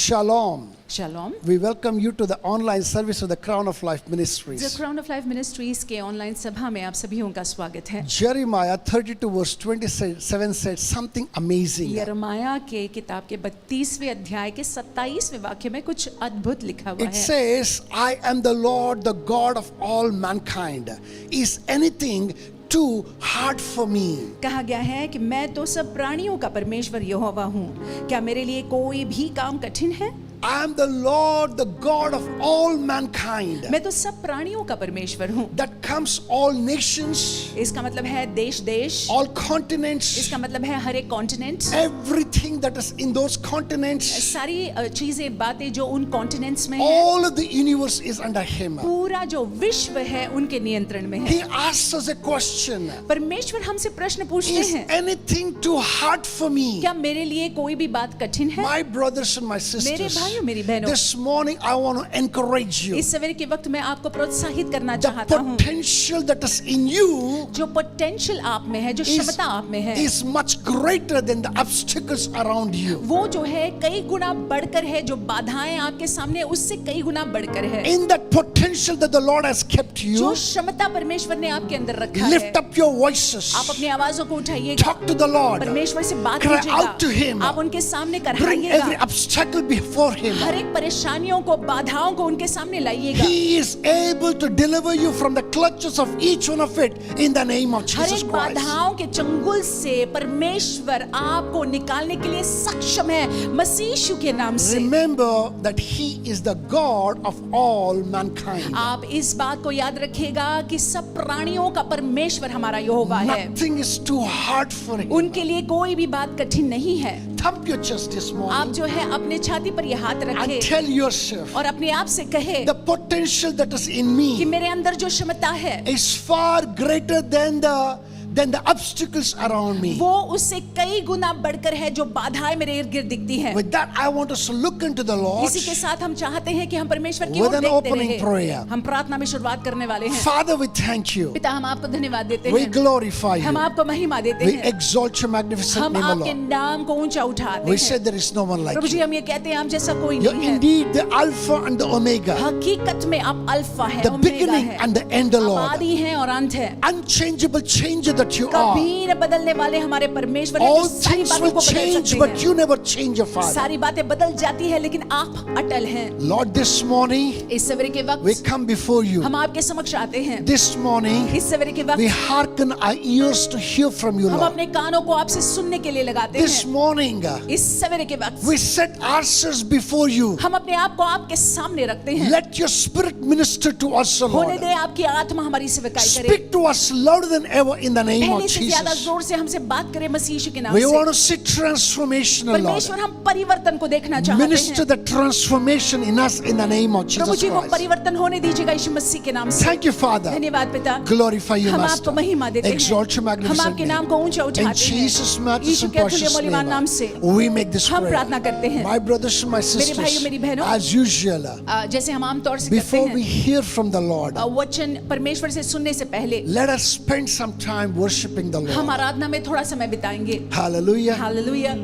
Shalom. Shalom. We welcome you to the online service of the Crown of Life The Ministries. Crown of Life Ministries के online सभा में आप सभी का स्वागत है। Jeremiah 32 verse 27 said something amazing. यिर्मयाह के किताब के 32वें अध्याय के 27वें वाक्य में कुछ अद्भुत लिखा हुआ It है। says, I am the Lord, the God of all mankind. Is anything too hard for me? कहा गया है कि मैं तो सब प्राणियों का परमेश्वर यहोवा हूँ, क्या मेरे लिए कोई भी काम कठिन है? I am the Lord, the God of all mankind. मैं तो सब प्राणियों का परमेश्वर हूँ। That comes all nations, इसका मतलब है देश देश, all continents, इसका मतलब है हर एक continent, everything that is in those continents, सारी चीजें बातें जो उन कॉन्टिनेंट्स में है, all of the universe is under him. पूरा जो विश्व है उनके नियंत्रण में है। He asks us a question. परमेश्वर हमसे प्रश्न पूछते Is हैं, anything too hard for me? क्या मेरे लिए कोई भी बात कठिन है? My brothers and my मेरे sisters, भाइयों मेरी बहनों, this morning I want to encourage you. इस सवेरे के वक्त मैं आपको प्रोत्साहित करना The चाहता हूँ। potential that is in you जो पोटेंशियल आप में है, जो क्षमता आप में है, is much greater than the obstacles around you. वो जो है कई गुना बढ़कर है, जो बाधाएं आपके सामने उससे कई गुना बढ़कर है। In that potential that the Lord has kept जो you, क्षमता परमेश्वर ने आपके अंदर रखा lift है, up your voices. आप अपनी आवाजों को उठाइएगा, Talk to the Lord. परमेश्वर से बात Cry out to कीजिएगा, Him. आप उनके सामने Bring every कराइएगा, obstacle before Him. हर एक परेशानियों को, बाधाओं को उनके सामने लाइएगा। He is able to deliver you from the clutches of each one of it in the name of her Jesus एक Christ. बाधाओं के चंगुल से परमेश्वर आपको निकालने के लिए सक्षम है, मसीह यीशु के नाम से। Remember that He is the God of all mankind. आप इस बात को याद रखिएगा कि सब प्राणियों का परमेश्वर हमारा यहोवा है। Nothing is too hard for Him. उनके लिए कोई भी बात कठिन नहीं है। Thump your chest this आप morning जो है अपने छाती पर ये हाथ and रखें tell yourself, और अपने आप से कहे the potential that is in कि me मेरे अंदर जो क्षमता है is far greater than the obstacles around me. वो उससे कई गुना बढ़कर है जो बाधाएं मेरे इर्द गिर्द दिखती हैं। With that, I want us to look into the Lord इसी के साथ हम चाहते हैं कि हम परमेश्वर की with ओर an देखते opening prayer. रहें। हम प्रार्थना में शुरुआत करने वाले हैं। Father, we thank you. पिता, हम आपको धन्यवाद देते We हैं, glorify हम you. आपको महिमा देते We हैं, exalt your magnificent हम name, O आपके Lord. नाम को ऊंचा उठाते We हैं। said there is no one like Prabhu ji, you. हम ये कहते हैं, हम जैसा कोई You're नहीं है। indeed the Alpha and the Omega, हकीकत में आप अल्फा है, the ओमेगा beginning है, and the end, O आप Lord. आदि हैं और अंत है। Unchangeable changer that you are. कभी न बदलने वाले हमारे परमेश्वर हैं, All जो सारी things बातों will को बदल change, सकते but हैं। you never change, your Father. सारी बातें बदल जाती है, लेकिन आप अटल हैं। Lord, this morning इस सवेरे के we वक्त come before you. हम आपके समक्ष आते हैं। This morning इस सवेरे के we वक्त hearken our ears to hear from you, हम Lord. अपने कानों को आपसे सुनने के लिए लगाते This हैं। morning इस सवेरे के वक्त we set ourselves before you. हम अपने आप को आपके सामने रखते हैं। Let your spirit minister to us, O होने Lord. दे आपकी आत्मा हमारी सेवकाई करे। Speak to us louder than ever in the name पहले of से ज्यादा Jesus. जोर से हमसे बात करे मसीह यीशु के नाम We से। want to see transformation, O Lord. परमेश्वर, हम परिवर्तन को देखना चाहते Minister हैं। the transformation in us in the name of Prabhu Jesus जी को Christ. परिवर्तन होने दीजिएगा यीशु मसीह के नाम से। Thank you, Father. धन्यवाद पिता, Glorify you, हम Master. आपको महिमा देते हैं, Exalt your हम magnificent आपके नाम name. को ऊंचा In उठाते हैं। Jesus' matchless यीशु and के अतुल्य precious मूल्यवान नाम name, से we make this हम prayer. प्रार्थना करते हैं। My brothers and my मेरे भाइयों, sisters, मेरी बहनों, as usual, जैसे हम आमतौर से करते before we हैं, hear from the Lord, वचन परमेश्वर से सुनने से पहले let us spend some time worshiping the हम Lord. आराधना में थोड़ा समय बिताएंगे। Hallelujah. Hallelujah.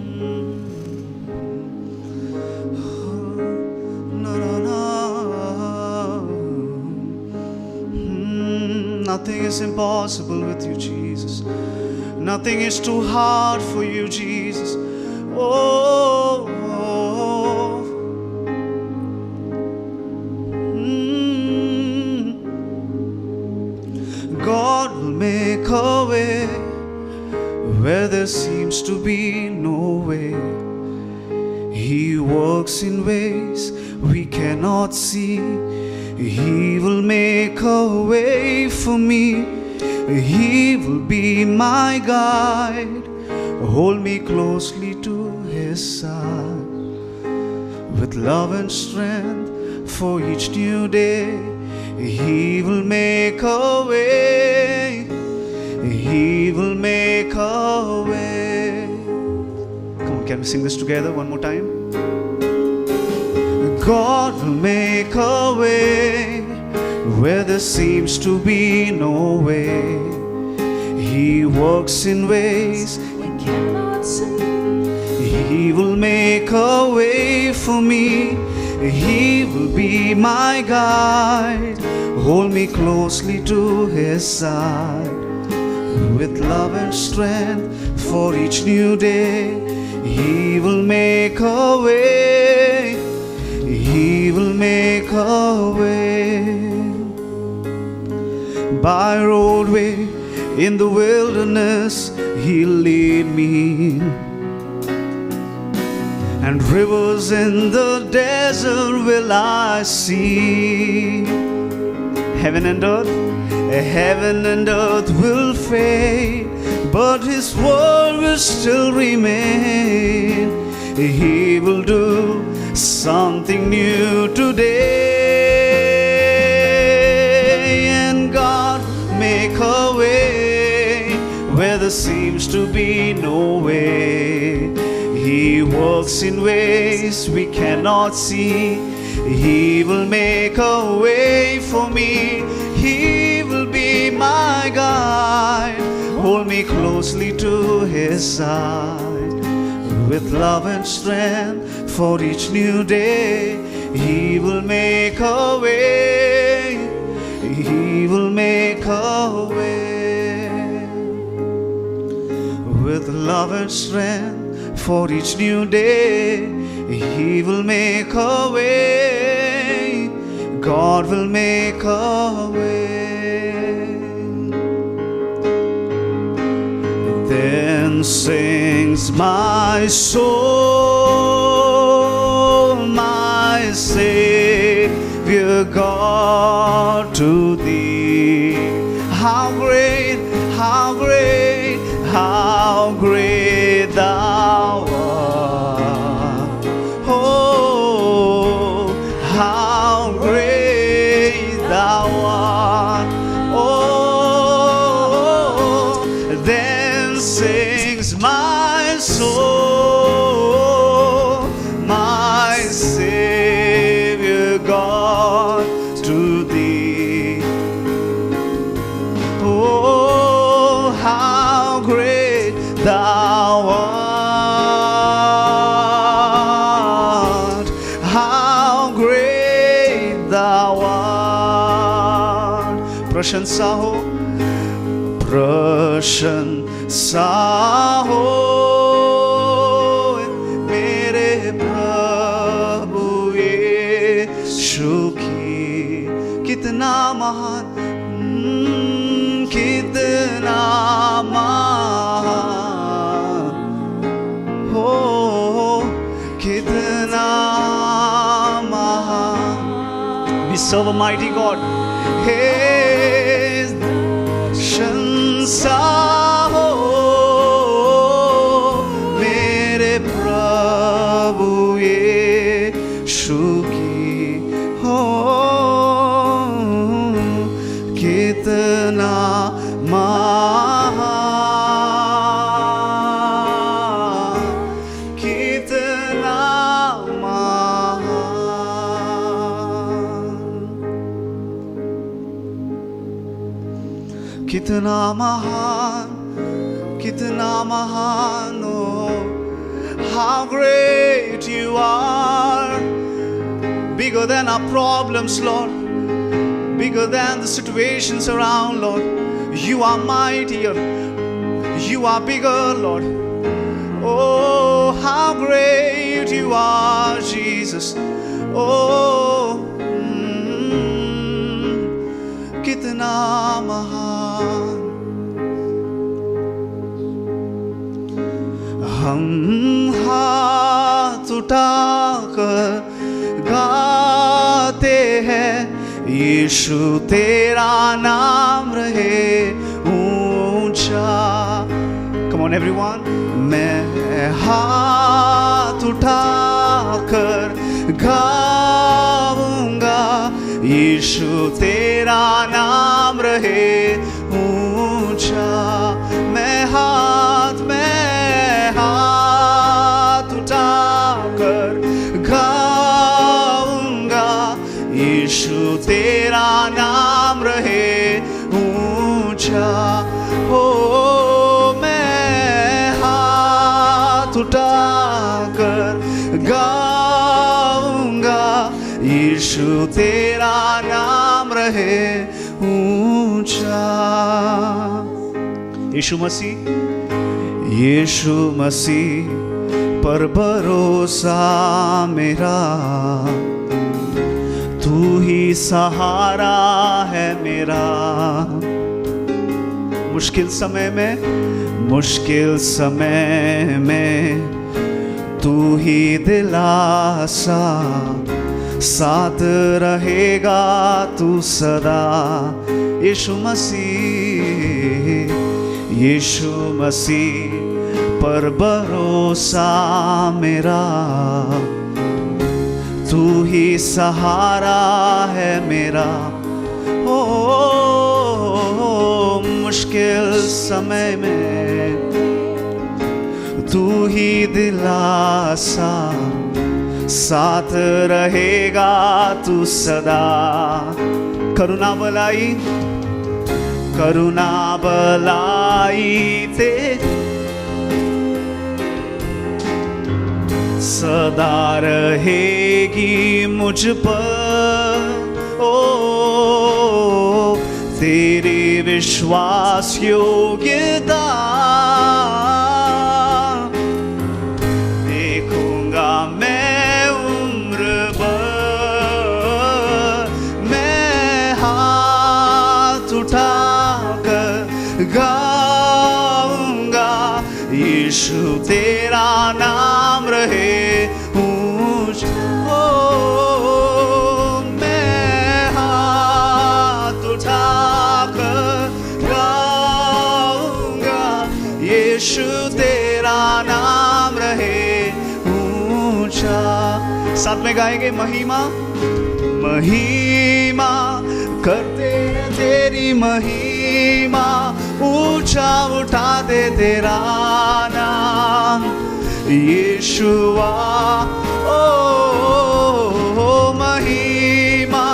Nothing is impossible with you, Jesus. Nothing is too hard for you, Jesus. Oh, oh. God will make a way where there seems to be no way. He works in ways we cannot see. He will make a way for me. He will be my guide. Hold me closely to His side. With love and strength for each new day, He will make a way. He will make a way. Come on, can we sing this together one more time? God will make a way where there seems to be no way. He works in ways We cannot see. He will make a way for me. He will be my guide. Hold me closely to His side. With love and strength for each new day, He will make a way. He will make a way. By roadway in the wilderness, He'll lead me, and rivers in the desert will I see. Heaven and earth will fade, but His word will still remain. He will do something new today, and God make a way where there seems to be no way. He works in ways we cannot see. He will make a way for me. He will be my guide. Hold me closely to His side. With love and strength for each new day, He will make a way. He will make a way. With love and strength for each new day, He will make a way. God will make a way. Then sings my soul, my Savior God, to Thee. How great, how great, how great Thou art. Oh, how great Thou art. Oh, then sings my soul, my Savior God, to Thee. Oh, how great Thou art. How great Thou art. प्रशंसा हो, प्रशंसा हो मेरे प्रभु यीशु की। कितना महान, कितना महान हो, कितना महान. We serve a mighty God. Hey, प्रशंसा हो मेरे प्रभु यीशु की. हो कितना महान, कितना महान, कितना महान, कितना महान. Oh, how great You are. Bigger than our problems, Lord. Bigger than the situations around, Lord. You are mightier. You are bigger, Lord. Oh, how great You are, Jesus. Oh, कितना महान. हम हाथ उठाकर गाते हैं, यीशु तेरा नाम रहे ऊंचा. Come on everyone. मैं हाथ उठाकर गाऊंगा, यीशु तेरा नाम रहे ऊंचा. मैं हाथ उठाकर गाऊंगा, यीशु तेरा नाम रहे ऊंचा. हो मैं हाथ उठा यीशु तेरा नाम रहे ऊंचा। यीशु मसीह पर भरोसा मेरा, तू ही सहारा है मेरा। मुश्किल समय में तू ही दिलासा, साथ रहेगा तू सदा। यीशु मसीह पर भरोसा मेरा, तू ही सहारा है मेरा। ओ मुश्किल समय में तू ही दिलासा, साथ रहेगा तू सदा। करुणा बलाई ते सदा रहेगी मुझ पर। ओ तेरी विश्वास योग्यता देखूंगा मैं उम्र भर। मैं हाथ उठाकर गाऊंगा, यीशु तेरा नाम रहे ऊंचा। मैं हाथ उठाकर गाऊंगा, यीशु तेरा नाम रहे ऊंचा। साथ में गाएंगे महिमा करते हैं तेरी महिमा, ऊंचा उठा दे तेरा नाम यीशुआ। ओ महिमा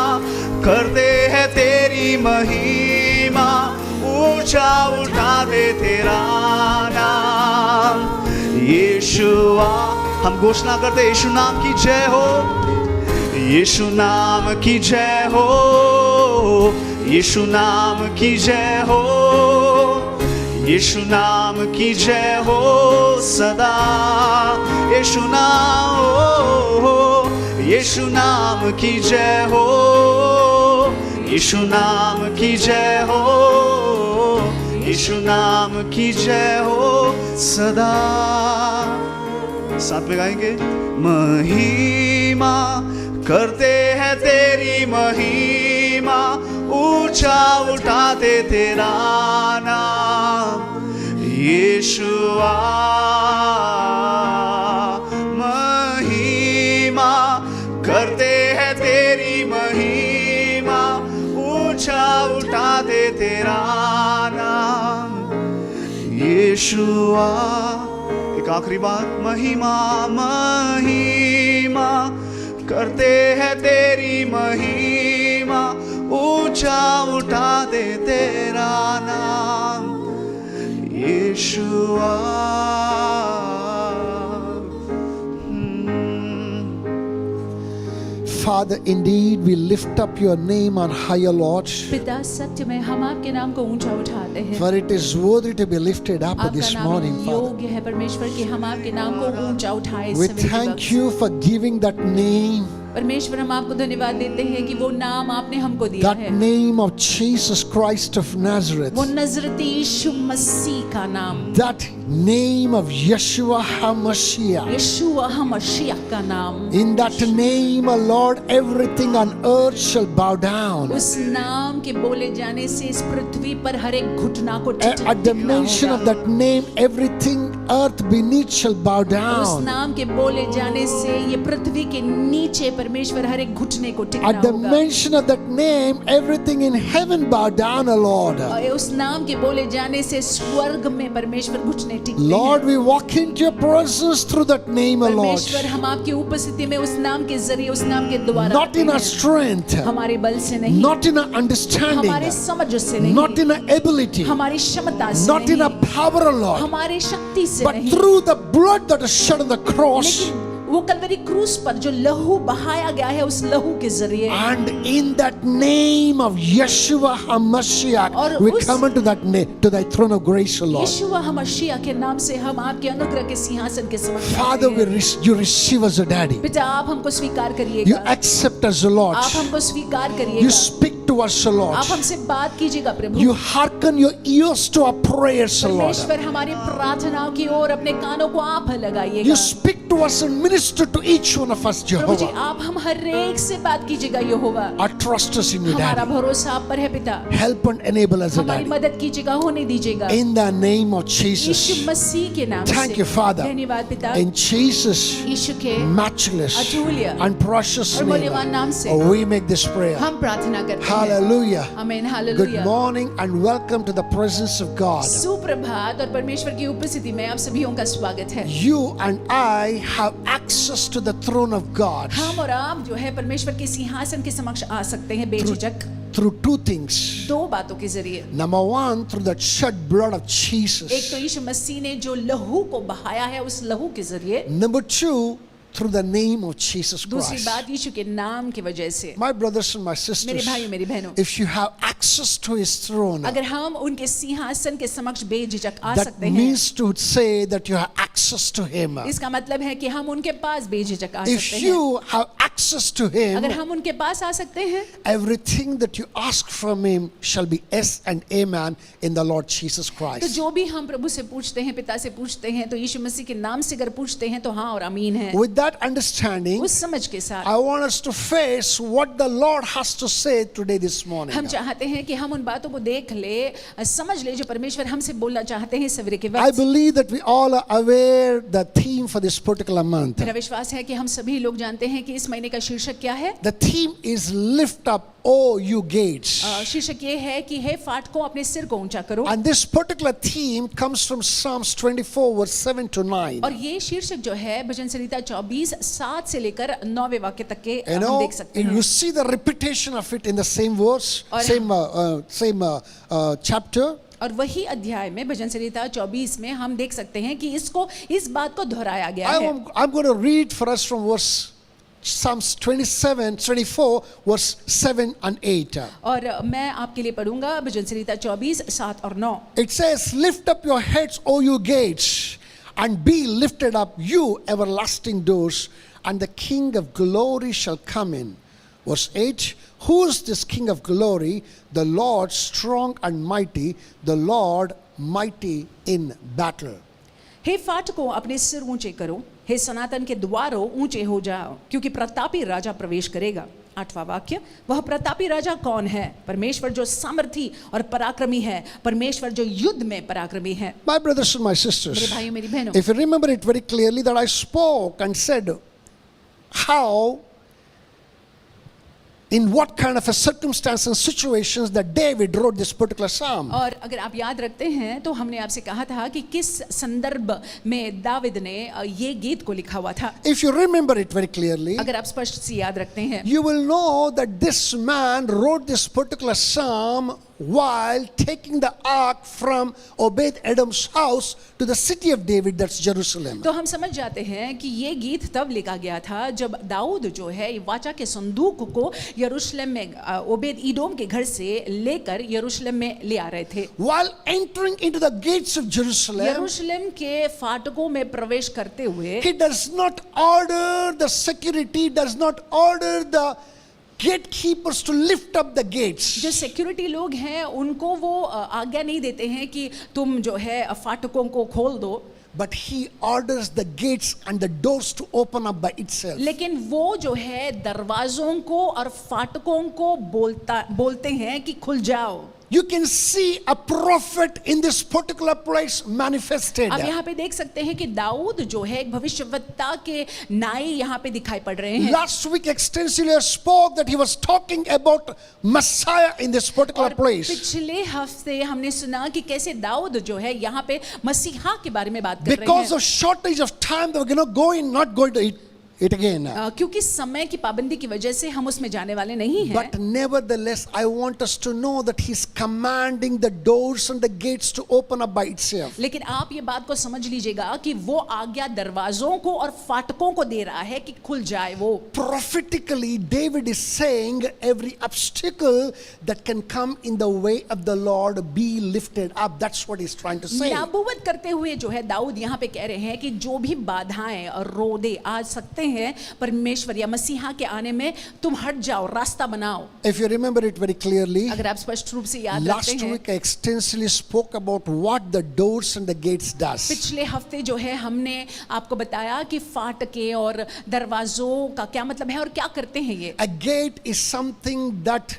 करते हैं तेरी महिमा, ऊंचा उठा दे तेरा नाम यीशुआ। हम घोषणा करते यीशु नाम की जय हो, यीशु नाम की जय हो, यीशु नाम की जय हो, यीशु नाम की जय हो सदा। यीशु नाम हो, यीशु नाम की जय हो, यीशु नाम की जय हो, यीशु नाम की जय हो सदा। साथ में गाएंगे महिमा करते हैं तेरी महिमा, ऊंचा उठाते तेरा नाम यीशुआ। महिमा करते हैं तेरी महिमा, ऊंचा उठाते तेरा नाम यीशुआ। एक आखिरी बात, महिमा करते हैं तेरी महिमा, ऊंचा उठा दे तेरा नाम यीशुआ। Father, indeed we lift up your name on higher, Lord. पिता सत्य में हम आपके नाम को ऊंचा उठाते हैं। For it is worthy to be lifted up this morning, आपका नाम योग्य है परमेश्वर कि हम आपके नाम को ऊंचा उठाएं। We thank you for giving that name. परमेश्वर हम आपको धन्यवाद देते हैं कि वो नाम आपने हमको दिया That है। name of Jesus Christ of Nazareth. वो नजरती यीशु मसीह का नाम। That name of Yeshua HaMashiach. यीशुआ हमशीह का नाम। In that name, O Lord, everything on earth shall bow down. उस नाम के बोले जाने से इस पृथ्वी पर हर एक घुटना को At the mention of that name, everything earth beneath shall bow उस down. नाम के बोले जाने से ये पृथ्वी के नीचे परमेश्वर हर एक घुटने को टिकना At the होगा। mention of that name, everything in heaven bow down, O Lord. और उस नाम के बोले जाने से स्वर्ग में परमेश्वर घुटने टिकते Lord, हैं। we walk into your presence through that name, O Lord. परमेश्वर हम आपकी उपस्थिति में उस नाम के जरिए उस नाम के द्वारा Not आते in our हैं। strength, हमारे बल से नहीं, not in our understanding, हमारे समझ से नहीं, not in our ability, हमारी क्षमता से not in नहीं, our power, O Lord, हमारे शक्ति से but नहीं, through the blood that is shed on the cross. लेकिन वो कलवरी क्रूस पर जो लहू बहाया गया है उस लहू के जरिए, And in that name of Yeshua HaMashiach, और we उस- come into that name, to thy throne of grace, O Lord. यीशुआ हमशिया के नाम से हम आपके अनुग्रह के सिंहासन के समक्ष आते Father, हैं। you receive us, O Daddy. पिता आप हमको स्वीकार You करिएगा, accept us, O Lord. आप हमको स्वीकार You करिएगा, speak to us, O Lord. आप हमसे बात कीजिएगा प्रभु। You hearken your ears to our prayers, O Lord. परमेश्वर हमारी प्रार्थनाओं की ओर अपने कानों को आप लगाइएगा। You speak to us and minister to each one of us, Prabhu ji Jehovah. आप हम हर एक से बात कीजिएगा यहोवा। Our trust is in you, हमारा Daddy. भरोसा आप पर है पिता, Help and enable us, O हमारी Daddy. मदद कीजिएगा, होने दीजिएगा In the name of Yeshu Jesus. मसीह के नाम Thank से। you, Father. धन्यवाद पिता, In Jesus' यीशु के matchless अतुल्य and precious और मूल्यवान name, नाम से we make this prayer. हम प्रार्थना करते हैं। Hallelujah. आमीन, Good hallelujah. morning and welcome to the presence of God. सुप्रभात और परमेश्वर की उपस्थिति में आप सभी का स्वागत है। You and I have access to the throne of God हम और आप जो है परमेश्वर के सिंहासन के समक्ष आ सकते हैं बेझिझक through two things. दो बातों के जरिए। Number one, through the shed blood of एक Jesus. तो यीशु मसीह ने जो लहू को बहाया है उस लहू के जरिए, Number two, through the name of Jesus दूसरी Christ. बात यीशु के नाम की वजह से। My brothers and my मेरे sisters, भाइयों मेरी बहनों, if you have access to his throne, अगर हम उनके सिंहासन के समक्ष बेझिझक आ that सकते हैं, means to say that you have access to him. इसका मतलब है कि हम उनके पास बेझिझक आ If सकते हैं। you have access to him, अगर हम उनके पास आ सकते हैं, everything that you ask from him shall be yes and amen in the Lord Jesus तो Christ. जो भी हम प्रभु से पूछते हैं, पिता से पूछते हैं, तो यीशु मसीह के नाम से अगर पूछते हैं तो हाँ और आमीन है। With that understanding, उस समझ के साथ I want us to face what the Lord has to say today this morning. हम चाहते हैं कि हम उन बातों को देख ले, समझ ले जो परमेश्वर हमसे बोलना चाहते हैं सवेरे के I वक्त। believe that we all are aware the theme for this particular month. मेरा विश्वास है कि हम सभी लोग जानते हैं कि इस महीने का शीर्षक क्या है। The theme is lift up, O you gates. शीर्षक ये है कि हे फाटकों अपने सिर को ऊंचा करो। And this particular theme comes from Psalms 24 verse 7 to 9. और ये शीर्षक जो है भजन संहिता 24:7 से लेकर 9वें वाक्य तक के You हम know, देख सकते हैं। you see the repetition of it in the same verse, और same chapter. और वही अध्याय में भजन संहिता 24 में हम देख सकते हैं कि इस बात को दोहराया गया है। I'm going to read for us from verse Psalms 24 verse 7 and 8. और मैं आपके लिए पढ़ूंगा भजन संहिता 24:7 और 9। It says, lift up your heads, O you gates, and be lifted up, you everlasting doors, and the King of glory shall come in. Verse 8, who is this King of glory? The Lord strong and mighty, the Lord mighty in battle. हे फाटकों अपने सिर ऊंचे करो, हे सनातन के द्वारों ऊंचे हो जाओ, क्योंकि प्रतापी राजा प्रवेश करेगा। 8वां वाक्य, वह प्रतापी राजा कौन है? परमेश्वर जो सामर्थी और पराक्रमी है, परमेश्वर जो युद्ध में पराक्रमी है। My brothers and my मेरे sisters, भाइयों मेरी बहनों, if you remember it very clearly that I spoke and said how, in what kind of a circumstance and situations that David wrote this particular psalm. और अगर आप याद रखते हैं तो हमने आपसे कहा था कि किस संदर्भ में दाविद ने ये गीत को लिखा हुआ था। If you remember it very clearly, अगर आप स्पष्ट से याद रखते हैं, you will know that this man wrote this particular psalm while taking the ark from Obed-Edom's house to the city of David, that's Jerusalem. तो हम समझ जाते हैं कि ये गीत तब लिखा गया था जब दाऊद जो है वाचा के संदूक को यरूशलेम में ओबेद ईदोम के घर से लेकर यरूशलेम में ले आ रहे थे। While entering into the gates of Jerusalem, यरूशलेम के फाटकों में प्रवेश करते हुए he does not order the security, does not order the gatekeepers to lift up the gates. जो सिक्योरिटी लोग हैं उनको वो आज्ञा नहीं देते हैं कि तुम जो है फाटकों को खोल दो, But he orders the gates and the doors to open up by itself. लेकिन वो जो है दरवाजों को और फाटकों को बोलते हैं कि खुल जाओ। You can see a prophet in this particular place manifested. अब यहाँ पे देख सकते हैं कि दाऊद जो है एक भविष्यवक्ता के नाई यहाँ पे दिखाई पड़ रहे हैं। Last week extensively I spoke that he was talking about Messiah in this particular और place. पिछले हफ्ते हमने सुना कि कैसे दाऊद जो है यहाँ पे मसीहा के बारे में बात कर रहे Because हैं। of shortage of time, they were going to not going to it. it again. क्योंकि समय की पाबंदी की वजह से हम उसमें जाने वाले नहीं हैं। But nevertheless, I want us to know that He's commanding the doors and the gates to open up by itself. लेकिन आप ये बात को समझ लीजिएगा कि वो आज्ञा दरवाजों को और फाटकों को दे रहा है कि खुल जाए वो। Prophetically, David is saying every obstacle that can come in the way of the Lord be lifted up. That's what he's trying to say. नबूवत करते हुए जो है दाऊद यहाँ पे कह रहे हैं कि जो भी बाधाएं और रोदे आ सकते हैं परमेश्वर या मसीहा के आने में, तुम हट जाओ, रास्ता बनाओ। If you remember it very clearly, अगर आप स्पष्ट रूप से याद last रखते हैं, week I extensively spoke about what the doors and the gates does. पिछले हफ्ते जो है हमने आपको बताया कि फाटके और दरवाजों का क्या मतलब है और क्या करते हैं ये। A gate is something that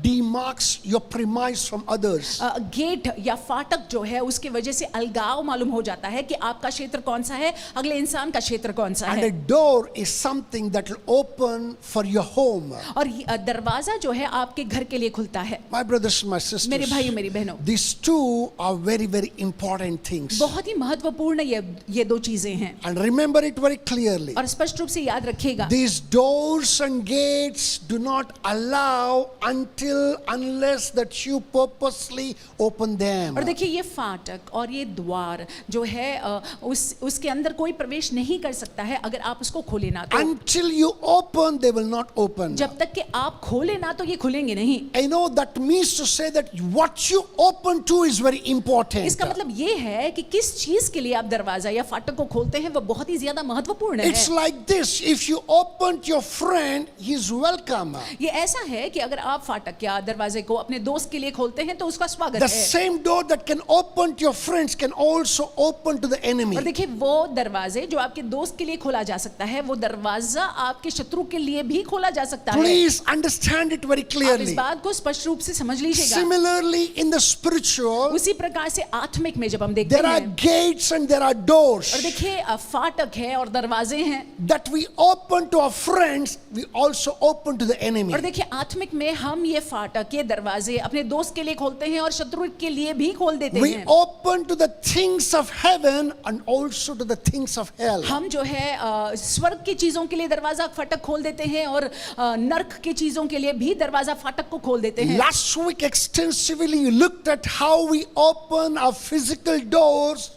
demarks your premise from others. Gate या फाटक जो है उसकी वजह से अलगाव मालूम हो जाता है कि आपका क्षेत्र कौन सा है, अगले इंसान का क्षेत्र कौन सा And है। a door is something that will open for your home. और दरवाजा जो है आपके घर के लिए खुलता है। My brothers and my sisters, मेरे भाइयों मेरी बहनों, these two are very, very important things. बहुत ही महत्वपूर्ण ये दो चीजें हैं And remember it very clearly. और स्पष्ट रूप से याद रखिएगा। These doors and gates do not allow unless that you purposely open them. और देखिए ये फाटक और ये द्वार जो है उसके अंदर कोई प्रवेश नहीं कर सकता है अगर आप उसको खोले ना तो। Until you open, they will not open. जब तक कि आप खोले ना तो ये खुलेंगे नहीं। I know that means to say that what you open to is very important. इसका मतलब ये है कि किस चीज के लिए आप दरवाजा या फाटक को खोलते हैं वो बहुत ही ज्यादा महत्वपूर्ण है। It's like this: if you open to your friend, he's welcome. ये ऐसा है कि अगर आप फाटक या दरवाजे को अपने दोस्त के लिए खोलते हैं तो उसका स्वागत The है। same door that can open to your friends can also open to the enemy. और देखिए वो दरवाजे जो आपके दोस्त के लिए खोला जा सकता है, वो दरवाजा आपके शत्रु के लिए भी खोला जा सकता है। Please understand it very आप इस clearly. बात को स्पष्ट रूप से समझ लीजिएगा। Similarly, in the spiritual, उसी प्रकार से आत्मिक में जब हम देखते there are हैं, gates and there are doors और देखिए फाटक है और दरवाजे हैं, that we open to our friends, we also open to the enemy. और देखिए आत्मिक में हम ये फाटक ये दरवाजे अपने दोस्त के लिए खोलते हैं और शत्रु के लिए भी खोल देते We हैं। open to the things of heaven and also to the things of hell. हम जो है स्वर्ग की चीजों के लिए दरवाजा फाटक खोल देते हैं और नरक की चीजों के लिए भी दरवाजा फाटक को खोल देते हैं। Last week extensively you looked at how we open our physical doors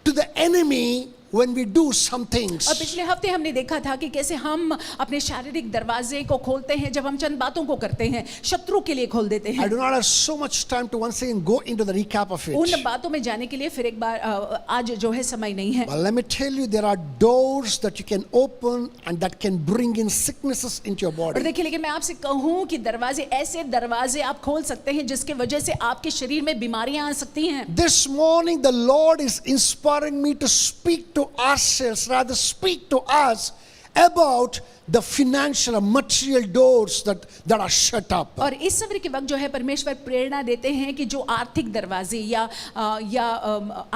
to the enemy when we do some things. और पिछले हफ्ते हमने देखा था कि कैसे हम अपने शारीरिक दरवाजे को खोलते हैं जब हम चंद बातों को करते हैं, शत्रु के लिए खोल देते I हैं। do not have so much time to once again go into the recap of उन it. बातों में जाने के लिए फिर एक बार आज जो है समय नहीं है। But let me tell you, there are doors that you can open and that can bring in sicknesses into your और body. देखिए लेकिन मैं आपसे कहूं कि दरवाजे ऐसे दरवाजे आप खोल सकते हैं जिसके वजह से आपके शरीर में बीमारियां आ सकती हैं। This morning the Lord is inspiring me to speak to ourselves, rather speak to us about the financial and material doors that are shut up. और इस समय के वक्त जो है परमेश्वर प्रेरणा देते हैं कि जो आर्थिक दरवाजे या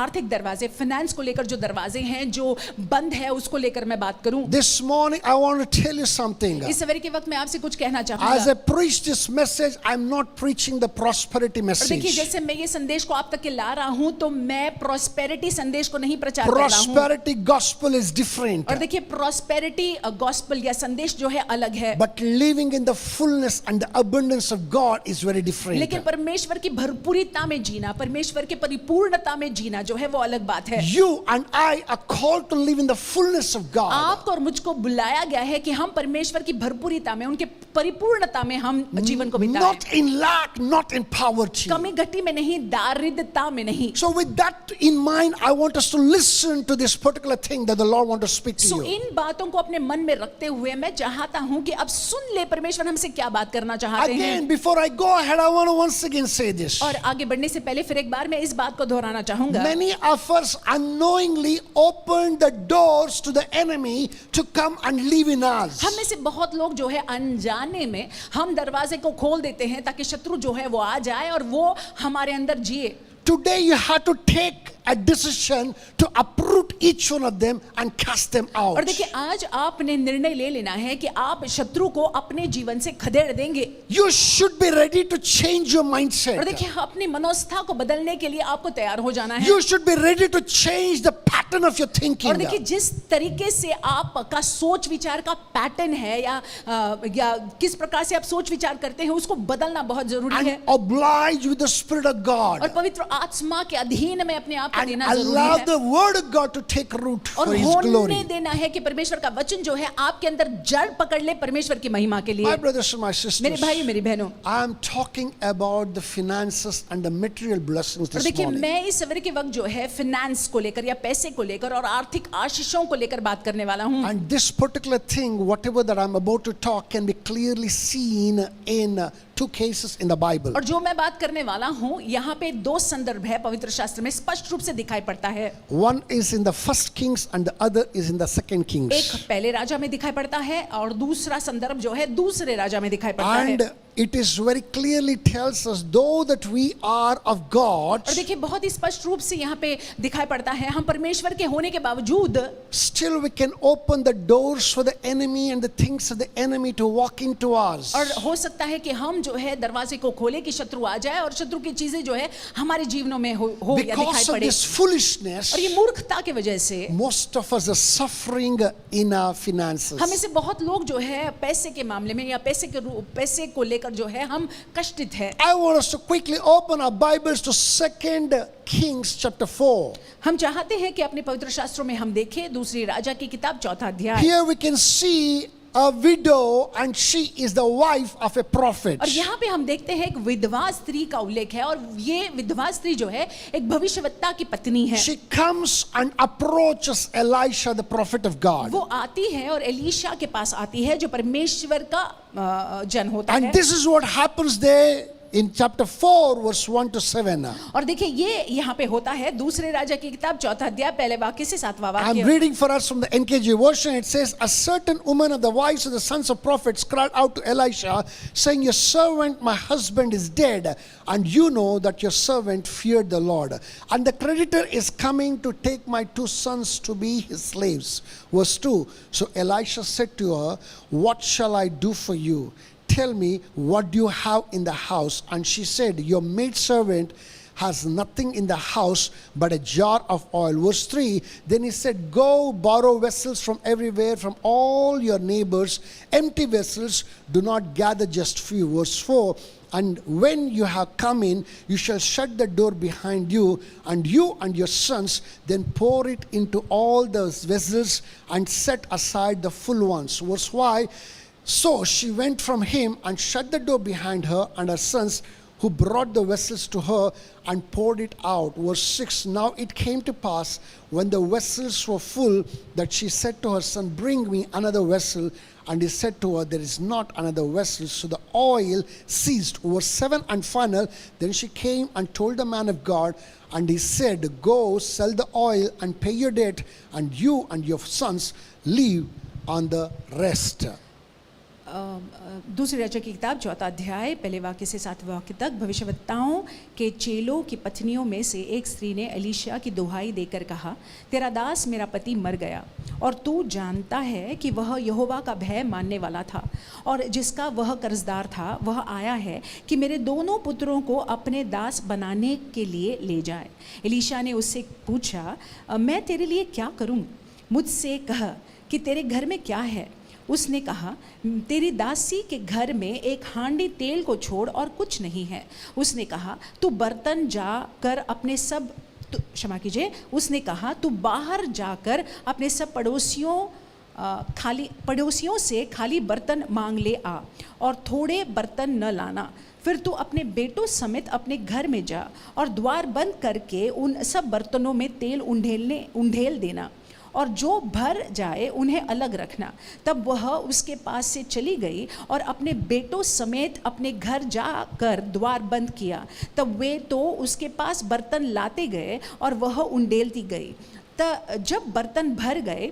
आर्थिक दरवाजे फाइनेंस को लेकर जो दरवाजे हैं जो बंद है उसको लेकर मैं बात करूं। This morning I want to tell you something. इस समय के वक्त मैं आपसे कुछ कहना As चाहूंगा। I preach this message, I'm not preaching the prosperity और देखिए message. जैसे मैं ये संदेश को आप तक के ला रहा हूं तो मैं प्रॉस्पेरिटी संदेश को नहीं प्रचार कर रहा हूं। Prosperity gospel is different. और देखिए प्रॉस्पेरिटी गॉस्पेल या संदेश जो है अलग है, But living in the fullness and the abundance of God is very different. लेकिन परमेश्वर की भरपूरता में जीना, परमेश्वर के परिपूर्णता में जीना जो है वो अलग बात है। You and I are called to live in the fullness of God. आपको और मुझको बुलाया गया है कि हम परमेश्वर की भरपूरता में, उनके परिपूर्णता में हम जीवन को बिताएं। Not in lack, not in poverty. कमी घटी में नहीं, दारिद्रता में नहीं। So with that in mind, I want us to listen to this particular thing that the Lord wants to speak to so you. इन बातों को अपने मन में रखते हुए मैं चाहता हूं कि अब सुन ले परमेश्वर हमसे क्या बात करना चाहते हैं। Again, before I go ahead, I want to once again say this. और आगे बढ़ने से पहले फिर एक बार मैं इस बात को दोहराना चाहूंगा। Many of us unknowingly opened the doors to the enemy to come and live in us. हम में से बहुत लोग जो है अनजाने में हम दरवाजे को खोल देते हैं ताकि शत्रु जो है वो आ जाए और वो हमारे अंदर जिए। Today you have to take a decision to uproot each one of them and cast them out. और देखिए आज आपने निर्णय ले लेना है कि आप शत्रु को अपने जीवन से खदेड़ देंगे। You should be ready to change your और mindset. देखिए अपनी मनोस्था को बदलने के लिए आपको तैयार हो जाना है। You should be ready to change the pattern of your thinking. और देखिए जिस तरीके से आपका सोच विचार का पैटर्न है या किस प्रकार से आप सोच विचार करते हैं उसको बदलना बहुत जरूरी है। And oblige with the Spirit of God. और पवित्र आत्मा के अधीन में अपने आप को And देना जरूरी allow है। the Word of God to take root और for His होने glory. देना है कि परमेश्वर का वचन जो है आपके अंदर जड़ पकड़ ले परमेश्वर की महिमा के लिए। My brothers and my मेरे sisters, भाई मेरी बहनों, I am talking about the finances and the material blessings और this देखिए morning. मैं इस सवेरे के वक्त जो है फाइनेंस को लेकर या पैसे को लेकर और आर्थिक आशीषों को लेकर बात करने वाला हूँ। And this particular thing, whatever that I'm about to talk, can be clearly seen in two cases in the Bible. और जो मैं बात करने वाला हूँ यहाँ पे दो संदर्भ है पवित्र शास्त्र में स्पष्ट रूप से दिखाई पड़ता है। One is in the first Kings and the other is in the second Kings. एक पहले राजा में दिखाई पड़ता है और दूसरा संदर्भ जो है दूसरे राजा में दिखाई पड़ता है। And it is very clearly tells us, though that we are of God, और देखिए बहुत ही स्पष्ट रूप से यहाँ पे दिखाई पड़ता है हम परमेश्वर के होने के बावजूद still we can open the doors for the enemy and the things of the enemy to walk into us. और हो सकता है कि हम जो है दरवाजे को खोले कि शत्रु आ जाए और शत्रु की चीजें जो है हमारे जीवनों में हो या दिखाई Because of पड़े। this foolishness, और ये मूर्खता की वजह से most of us are suffering in our finances. हमें से बहुत लोग जो है पैसे के मामले में या पैसे को लेकर जो है हम कष्टित है। I want us to quickly open our Bibles to 2 Kings chapter 4. हम चाहते हैं कि अपने पवित्र शास्त्रों में हम देखें दूसरी राजा की किताब चौथा अध्याय। Here we can see a widow and she is the wife of a prophet. और यहाँ पे हम देखते हैं एक विधवा स्त्री का उल्लेख है और ये विधवा स्त्री जो है एक भविष्यवक्ता की पत्नी है। She comes and approaches Elisha, the prophet of God. वो आती है और एलीशा के पास आती है जो परमेश्वर का जन होता है। And this is what happens there in chapter 4 verse 1 to 7. और देखिए ये यहाँ पे होता है दूसरे राजा की किताब चौथा अध्याय पहले वाक्य से सातवां I'm वाक्य। reading for us from the NKJ version. It says, a certain woman of the wives of the sons of prophets cried out to Elisha, saying, your servant, my husband, is dead, and you know that your servant feared the Lord. And the creditor is coming to take my 2 sons to be his slaves. Verse 2. So Elisha said to her, what shall I do for you? Tell me, what do you have in the house? And she said, your maidservant has nothing in the house but a jar of oil. Verse 3, then he said, go borrow vessels from everywhere, from all your neighbors, empty vessels, do not gather just few. Verse 4, and when you have come in, you shall shut the door behind you and your sons, then pour it into all those vessels and set aside the full ones. Verse 5, so she went from him and shut the door behind her and her sons, who brought the vessels to her and poured it out. Verse 6, now it came to pass when the vessels were full that she said to her son, bring me another vessel. And he said to her, there is not another vessel. So the oil ceased. Verse 7 and final, then she came and told the man of God, and he said, go sell the oil and pay your debt, and you and your sons live on the rest. दूसरी राजा की किताब चौथा अध्याय पहले वाक्य से सातवें वाक्य तक। भविष्यवक्ताओं के चेलों की पत्नियों में से एक स्त्री ने एलीशा की दुहाई देकर कहा, तेरा दास मेरा पति मर गया और तू जानता है कि वह यहोवा का भय मानने वाला था और जिसका वह कर्जदार था वह आया है कि मेरे दोनों पुत्रों को अपने दास बनाने के लिए ले जाए। एलीशा ने उससे पूछा, मैं तेरे लिए क्या करूं? मुझसे कह कि तेरे घर में क्या है? उसने कहा, तेरी दासी के घर में एक हांडी तेल को छोड़ और कुछ नहीं है। उसने कहा, तू बर्तन जाकर अपने सब क्षमा कीजिए उसने कहा, तू बाहर जाकर अपने सब पड़ोसियों से खाली बर्तन मांग ले आ और थोड़े बर्तन न लाना। फिर तू अपने बेटों समेत अपने घर में जा और द्वार बंद करके उन सब बर्तनों में तेल उंडेल देना और जो भर जाए उन्हें अलग रखना। तब वह उसके पास से चली गई और अपने बेटों समेत अपने घर जाकर द्वार बंद किया। तब वे तो उसके पास बर्तन लाते गए और वह उंडेलती गई। जब बर्तन भर गए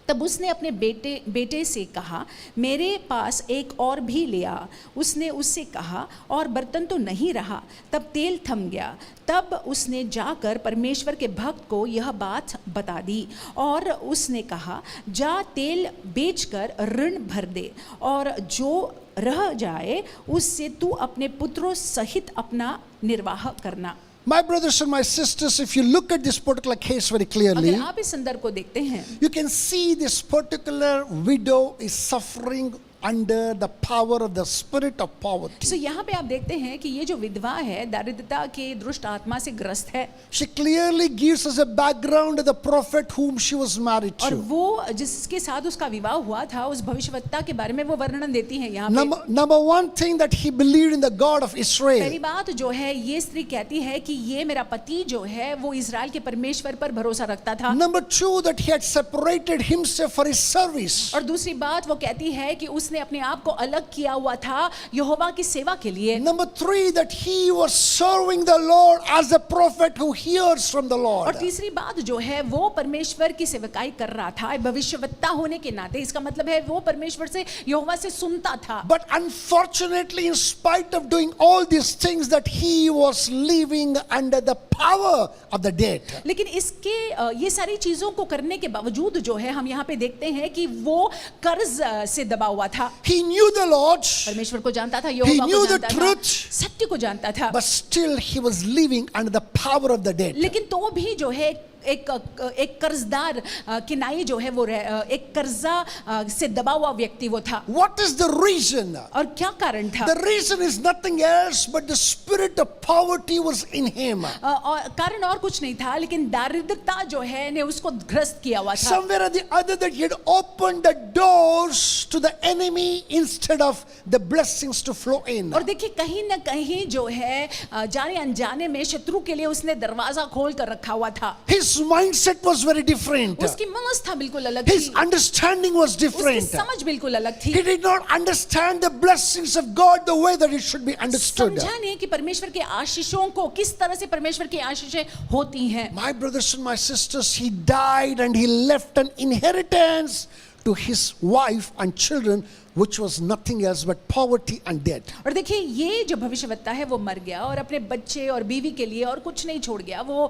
तब उसने अपने बेटे से कहा, मेरे पास एक और भी ले आ। उसने उससे कहा, और बर्तन तो नहीं रहा। तब तेल थम गया। तब उसने जाकर परमेश्वर के भक्त को यह बात बता दी, और उसने कहा, जा तेल बेचकर ऋण भर दे, और जो रह जाए उससे तू अपने पुत्रों सहित अपना निर्वाह करना। My brothers and my sisters, if you look at this particular case very clearly, अगर आप इस संदर्भ को देखते हैं, you can see this particular widow is suffering under the power of the spirit of poverty. तो यहाँ पे आप देखते हैं कि ये जो विधवा है दारिद्रता के दुष्ट आत्मा से ग्रस्त है, She clearly gives us a background of the prophet whom she was married और to. वो जिसके साथ उसका विवाह हुआ था उस भविष्यवक्ता के बारे में वो वर्णन देती है यहाँ पे। Number one thing that he believed in the God of पहली Israel. बात जो है, ये स्त्री कहती है कि ये मेरा पति जो है वो इजराइल के परमेश्वर पर भरोसा रखता था। Number two, that he had separated himself for his service. और दूसरी बात वो कहती है कि उसने अपने आप को अलग किया हुआ था यहोवा की सेवा के लिए। Number three, that he was serving the Lord as a prophet who hears from the और Lord. तीसरी बात जो है, वो परमेश्वर की सेवकाई कर रहा था भविष्यवक्ता होने के नाते। इसका मतलब है वो परमेश्वर से यहोवा से सुनता था। But unfortunately, in spite of doing all these things, that he was living under the power of the dead. लेकिन इसके ये सारी चीजों को करने के बावजूद जो है, हम यहाँ पे देखते हैं कि वो कर्ज से दबा हुआ था। He knew the Lord, परमेश्वर को जानता था, यहोवा knew को the जानता था, truth, सत्य को जानता था, but still he was living under the power of the dead. लेकिन तो भी जो है एक कर्जदार किनाई जो है वो एक कर्जा से दबा हुआ व्यक्ति वो था। What is the reason? और क्या कारण था? The reason is nothing else but the spirit of poverty was in him. और कारण और कुछ नहीं था, लेकिन दारिद्रता जो है ने उसको ग्रस्त किया हुआ था। Somewhere or the other, that he had opened the doors to the enemy instead of the blessings to flow in. और देखिए, कहीं ना कहीं जो है जाने अनजाने में शत्रु के लिए उसने दरवाजा खोल कर रखा हुआ था। His mindset was very different. उसकी मनोस्था बिल्कुल अलग His थी, understanding was उसकी different. समझ बिल्कुल अलग थी। He did not understand the blessings of God the way that it should be understood. समझा नहीं कि परमेश्वर के आशीषों को किस तरह से परमेश्वर की आशीषें होती हैं। My brothers and my sisters, he died and he left an inheritance to his wife and children, which was nothing else but poverty and debt. और देखिए, ये जो भविष्यवक्ता है वो मर गया और अपने बच्चे और बीवी के लिए और कुछ नहीं छोड़ गया, वो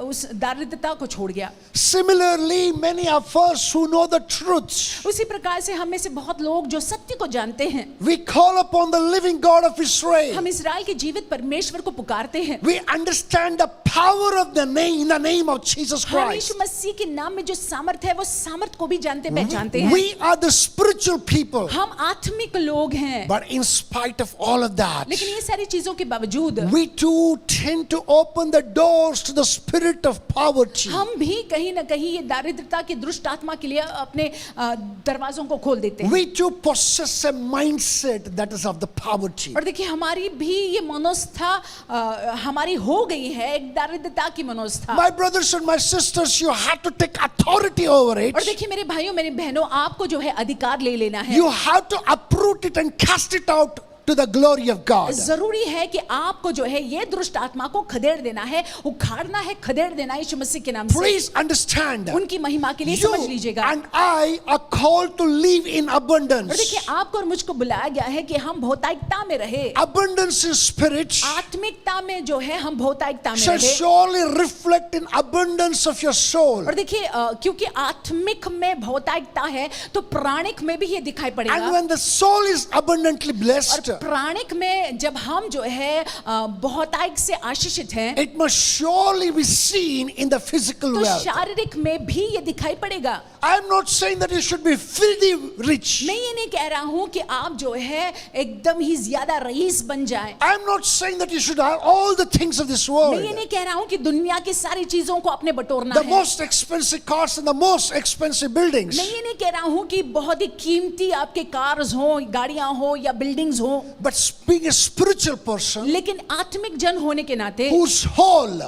उस दारिद्रता को छोड़ गया। Similarly, many of us who know the truth, उसी प्रकार से हम में से बहुत लोग जो सत्य को जानते हैं, we call upon the living God of Israel. हम इस्राएल के जीवित परमेश्वर को पुकारते हैं। We understand the power of the name, in the name of Jesus हम Christ. यीशु मसीह के नाम में जो सामर्थ है वो सामर्थ को भी जानते पहचानते हैं। We are the spiritual people. हम आत्मिक लोग हैं, But in spite of all of that, लेकिन ये सारी चीजों के बावजूद we too tend to open the doors to the spirit of poverty. हम भी कहीं ना कहीं ये दारिद्रता की दुष्ट आत्मा के लिए अपने दरवाजों को खोल देते हैं। We too possess a mindset that is of the poverty. और देखिए, हमारी भी ये मनोस्था हमारी हो गई है, एक दारिद्रता की मनोस्था। My brothers and my sisters, you have to take authority over it. और देखिए मेरे भाइयों मेरी बहनों, आपको जो है अधिकार ले लेना है। You have to uproot it and cast it out to the glory of God. जरूरी है कि आपको जो है ये दुष्ट आत्मा को खदेड़ देना है, उखाड़ना है, खदेड़ देना है यीशु मसीह के नाम से। Please understand. उनकी महिमा के लिए You समझ लीजिएगा। and I are called to live in और abundance. देखिए, आपको और मुझको बुलाया गया है कि हम भौतिकता में रहे। Abundance in spirit आत्मिकता में जो है हम भौतिकता में shall रहे। surely reflect in abundance of your soul. और देखिए, क्योंकि आत्मिक में भौतिकता है तो प्राणिक में भी ये दिखाई And पड़ेगा। when the soul is abundantly blessed, और प्राणिक में जब हम जो है बहुतायत से आशीषित हैं, it must surely be seen in the physical तो wealth. शारीरिक में भी ये दिखाई पड़ेगा। I am not saying that you should be filthy rich. मैं ये नहीं कह रहा हूं कि आप जो है एकदम ही ज्यादा रईस बन जाएं। I am not saying that you should have all the things of this मैं world. ये नहीं कह रहा हूं कि दुनिया की सारी चीजों को अपने बटोरना The है। most expensive cars and the most expensive buildings. मैं ये नहीं कह रहा हूं कि बहुत ही कीमती आपके कार्स हो, गाड़ियां हो या बिल्डिंग्स हो, But being a spiritual person लेकिन आत्मिक जन होने के नाते whose whole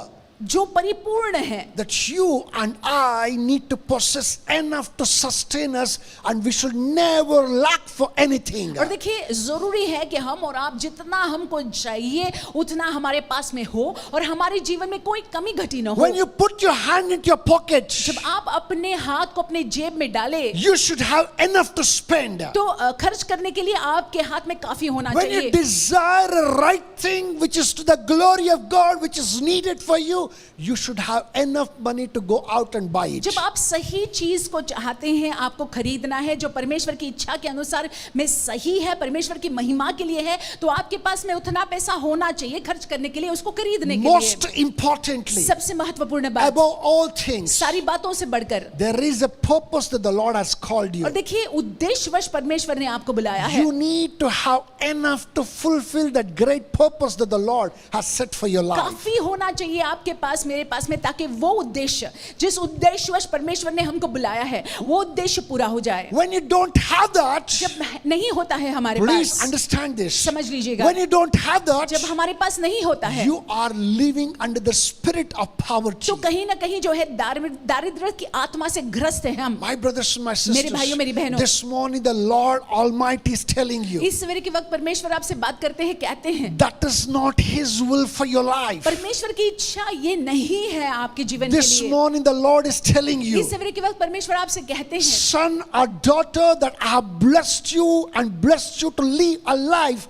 जो परिपूर्ण है, that you and I need to possess enough to sustain us, and we should never lack for anything. और देखिए जरूरी है कि हम और आप जितना हमको चाहिए उतना हमारे पास में हो और हमारे जीवन में कोई कमी घटी ना हो। When you put your hand into your pocket, जब आप अपने हाथ को अपने जेब में डाले you should have enough to spend. तो खर्च करने के लिए आपके हाथ में काफी होना When you चाहिए। desire a right thing which is to the glory of God, which is needed for you, you should have enough money to go out and buy it. जब आप सही चीज को चाहते हैं, आपको खरीदना है जो परमेश्वर की इच्छा के अनुसार में सही है, परमेश्वर की महिमा के लिए है, तो आपके पास में उतना पैसा होना चाहिए खर्च करने के लिए, उसको खरीदने के Most लिए। importantly, सबसे महत्वपूर्ण बात, above all things, सारी बातों से बढ़कर, there is a purpose that the Lord has called you. और देखिए उद्देश्यवश परमेश्वर ने आपको बुलाया है। You need to have enough to fulfill that great purpose that the Lord has set for your life. काफी होना चाहिए आपके पास, मेरे पास में, ताकि वो उद्देश्य जिस उद्देश्यवश परमेश्वर ने हमको बुलाया है वो उद्देश्य पूरा हो जाए। When you don't have that, जब नहीं होता है हमारे please पास, understand this. समझ लीजिएगा, When you don't have that, जब हमारे पास नहीं होता है you are living under the spirit of poverty. तो कहीं ना कहीं जो है दारिद्र्य की आत्मा से ग्रस्त है हम। My brothers and my मेरे भाइयों, मेरी sisters, बहनों, this morning the Lord Almighty is telling you इस सवेरे के वक्त परमेश्वर आपसे बात करते हैं, कहते हैं that is not His will for your life. परमेश्वर की इच्छा ये नहीं है आपके जीवन के This लिए। morning the Lord is telling you, इस सवेरे के वक्त परमेश्वर आपसे कहते हैं, son or daughter, that I have blessed you and blessed you to live a life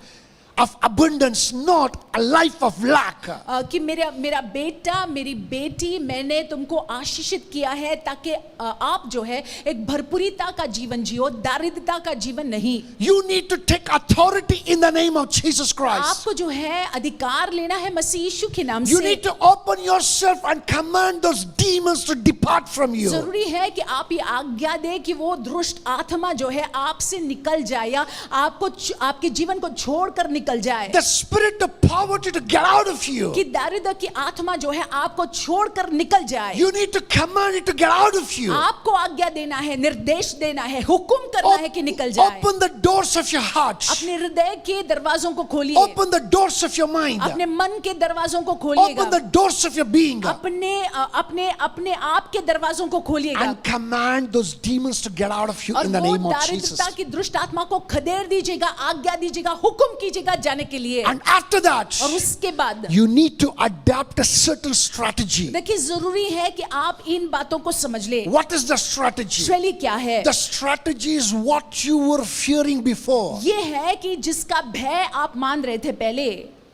of abundance, not a life of lack. कि मेरा बेटा, मेरी बेटी, मैंने तुमको आशीषित किया है ताकि आप जो है एक भरपूरीता का जीवन जियो, दारिद्रता का जीवन नहीं। You need to take authority in the name of Jesus Christ. आपको जो है अधिकार लेना है मसीह यीशु के नाम You से। need to open yourself and command those demons to depart from you. जरूरी है कि आप ये आज्ञा दे कि वो दुष्ट आत्मा जो है आपसे निकल जाए या आपको आपके जीवन को छोड़कर निकल जाए। The spirit of poverty to get out of you. कि दारिद्र्य की आत्मा जो है आपको छोड़कर निकल जाए। You need to command it to get out of you. आपको आज्ञा देना है, निर्देश देना है, हुक्म करना है कि निकल जाए। Open the doors of your heart. अपने हृदय के दरवाजों को खोलिए, Open the doors of your mind. अपने मन के दरवाजों को खोलिएगा, Open the doors of your being. अपने आप के दरवाजों को खोलिएगा And command those demons to get out of you और in the वो name of Jesus. दारिद्रता की दुष्ट आत्मा को खदेड़ दीजिएगा, आज्ञा दीजिएगा, हुक्म कीजिएगा जाने के लिए। And after that, और उसके बाद you need to adapt a certain strategy. देखिए जरूरी है कि आप इन बातों को समझ ले। What is the strategy? शैली क्या है? The strategy is what you were fearing before. ये है कि जिसका भय आप मान रहे थे पहले।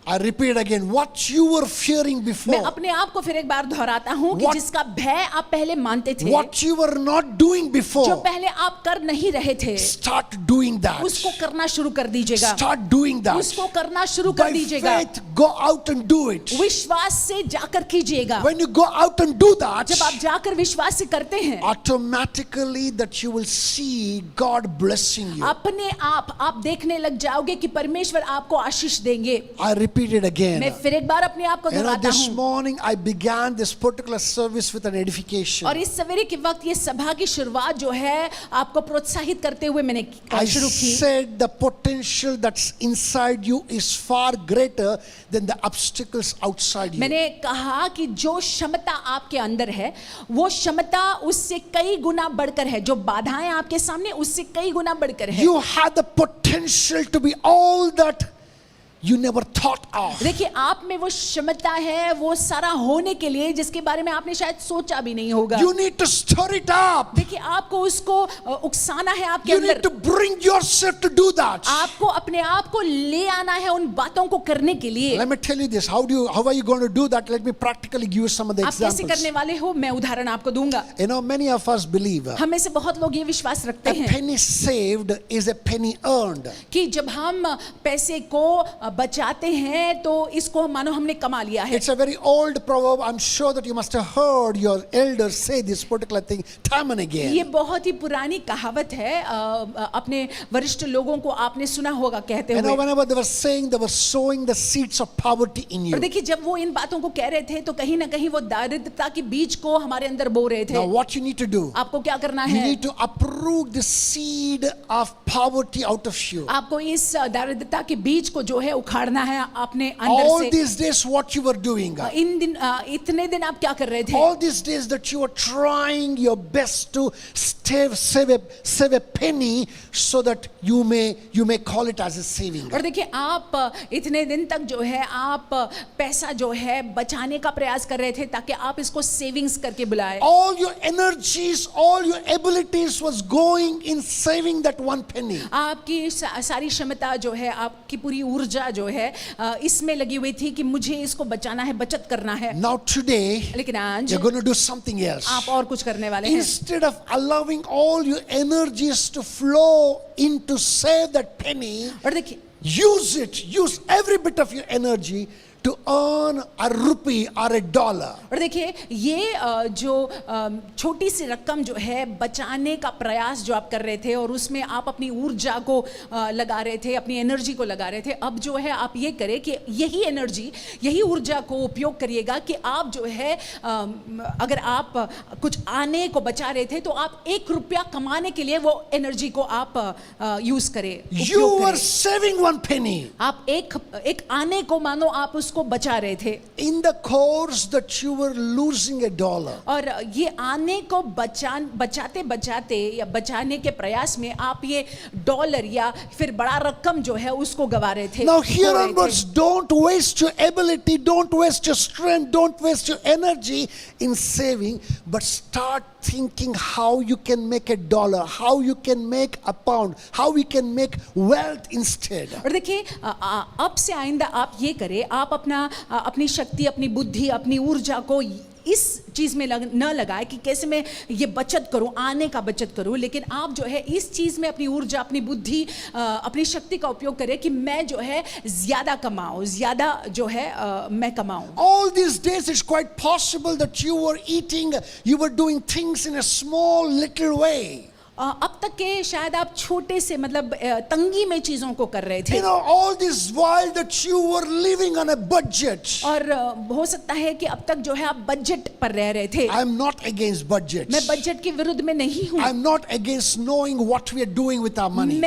I repeat again, what you were fearing before. मैं अपने आप को फिर एक बार दोहराता हूँ कि What- जिसका भय आप पहले मानते थे, What you were not doing जो before. पहले आप कर नहीं रहे थे, Start doing that. उसको करना शुरू कर दीजिएगा। Start doing that. उसको करना शुरू कर By दीजिएगा। faith, go out and do it. विश्वास से जाकर कीजिएगा। When you go out and do that, जब आप जाकर विश्वास से करते हैं, automatically that you will see God blessing you. अपने आप देखने लग जाओगे कि परमेश्वर आपको आशीष देंगे। I repeat it again. मैं फिर एक बार अपने आप को You know, दोहराता this हूँ। morning I began this particular service with an edification. और इस सवेरे के वक्त ये सभा की शुरुआत जो है आपको प्रोत्साहित करते हुए मैंने I शुरू की। said the potential that's inside you is far greater than the obstacles outside you. मैंने कहा कि जो क्षमता आपके अंदर है वो क्षमता उससे कई गुना बढ़कर है, जो बाधाएं आपके सामने उससे कई गुना बढ़कर है। You have the potential to be all that you never thought of. देखिए आप में वो क्षमता है वो सारा होने के लिए जिसके बारे में आपने शायद सोचा भी नहीं होगा। You need to stir it up. देखिए आपको उसको उकसाना है आपके You need अंदर। to bring yourself to do that. आपको अपने आप को ले आना है उन बातों को करने के लिए। Let me tell you this. How are you going to do that? Let me practically give you some of the आप कैसे examples. करने वाले हो मैं उदाहरण आपको दूंगा। You know, many of us believe a हम में से बहुत लोग ये विश्वास रखते हैं penny saved is a penny earned. कि जब हम पैसे को बचाते हैं तो इसको मानो हमने कमा लिया है। It's a very old proverb. I'm sure that you must have heard your elders say this particular thing time and again. ये बहुत ही पुरानी कहावत है, अपने वरिष्ठ लोगों को आपने सुना होगा कहते You know, हुए। whenever they were saying, they were sowing the seeds of poverty in और you. देखिए जब वो इन बातों को कह रहे थे तो कहीं ना कहीं वो दारिद्रता के बीज को हमारे अंदर बो रहे थे। Now, what you need to do? आपको क्या करना You है? need to uproot the seed of poverty out of you. आपको इस दारिद्रता के बीज को जो है उखाड़ना है अपने अंदर All से। these days, what you were doing? इन दिन इतने दिन आप क्या कर रहे थे? All these days that you were trying your best to save a penny so that you may call it as a saving. और देखिए, आप इतने दिन तक जो है आप पैसा जो है बचाने का प्रयास कर रहे थे ताकि आप इसको सेविंग्स करके बुलाए। All your energies, all your abilities was going in saving that one penny. आपकी सारी क्षमता जो है, आपकी पूरी ऊर्जा जो है इसमें लगी हुई थी कि मुझे इसको बचाना है, बचत करना है। Now today, लेकिन आज you're going to do something else. आप और कुछ करने वाले हैं। Instead of allowing all your energies to flow in to save that penny, और देखिए, use every bit of your energy to earn a rupee or a dollar. और देखिए, ये जो छोटी सी रकम जो है बचाने का प्रयास जो आप कर रहे थे और उसमें आप अपनी ऊर्जा को लगा रहे थे, अपनी एनर्जी को लगा रहे थे, अब जो है आप ये करें कि यही एनर्जी, यही ऊर्जा को उपयोग करिएगा कि आप जो है अगर आप कुछ आने को बचा रहे थे तो आप 1 रुपया कमाने के लिए वो एनर्जी को आप यूज करें, You उपयोग were करें। saving one penny. आप एक आने को मानो आप उसको बचा रहे थे, In the course that you were losing a dollar. और ये आने को बचाते बचाते या बचाने के प्रयास में आप ये डॉलर या फिर बड़ा रकम जो है उसको गवा रहे थे। Now here खो रहे थे। onwards, don't waste your ability, don't waste your strength, don't waste your energy in saving, but start thinking how you can make a dollar, how you can make a pound, how you can make wealth instead. और देखिए, अब से आइंदा आप ये करें, आप अपनी शक्ति, अपनी बुद्धि, अपनी ऊर्जा को इस चीज में न लगाए कि कैसे मैं ये बचत करूं, आने का बचत करूं, लेकिन आप जो है इस चीज में अपनी ऊर्जा, अपनी बुद्धि, अपनी शक्ति का उपयोग करें कि मैं जो है ज्यादा कमाऊं, ज्यादा जो है मैं कमाऊं। All these days it's quite possible that you were eating, you were doing things in a small little way. अब तक के शायद आप छोटे से मतलब तंगी में चीजों को कर रहे थे, You know, all this while that you were living on a budget. और हो सकता है कि अब तक जो है आप बजट पर रह रहे थे। I'm not against budgets. मैं बजट के विरुद्ध में नहीं हूँ, I'm not against knowing what we are doing with our money.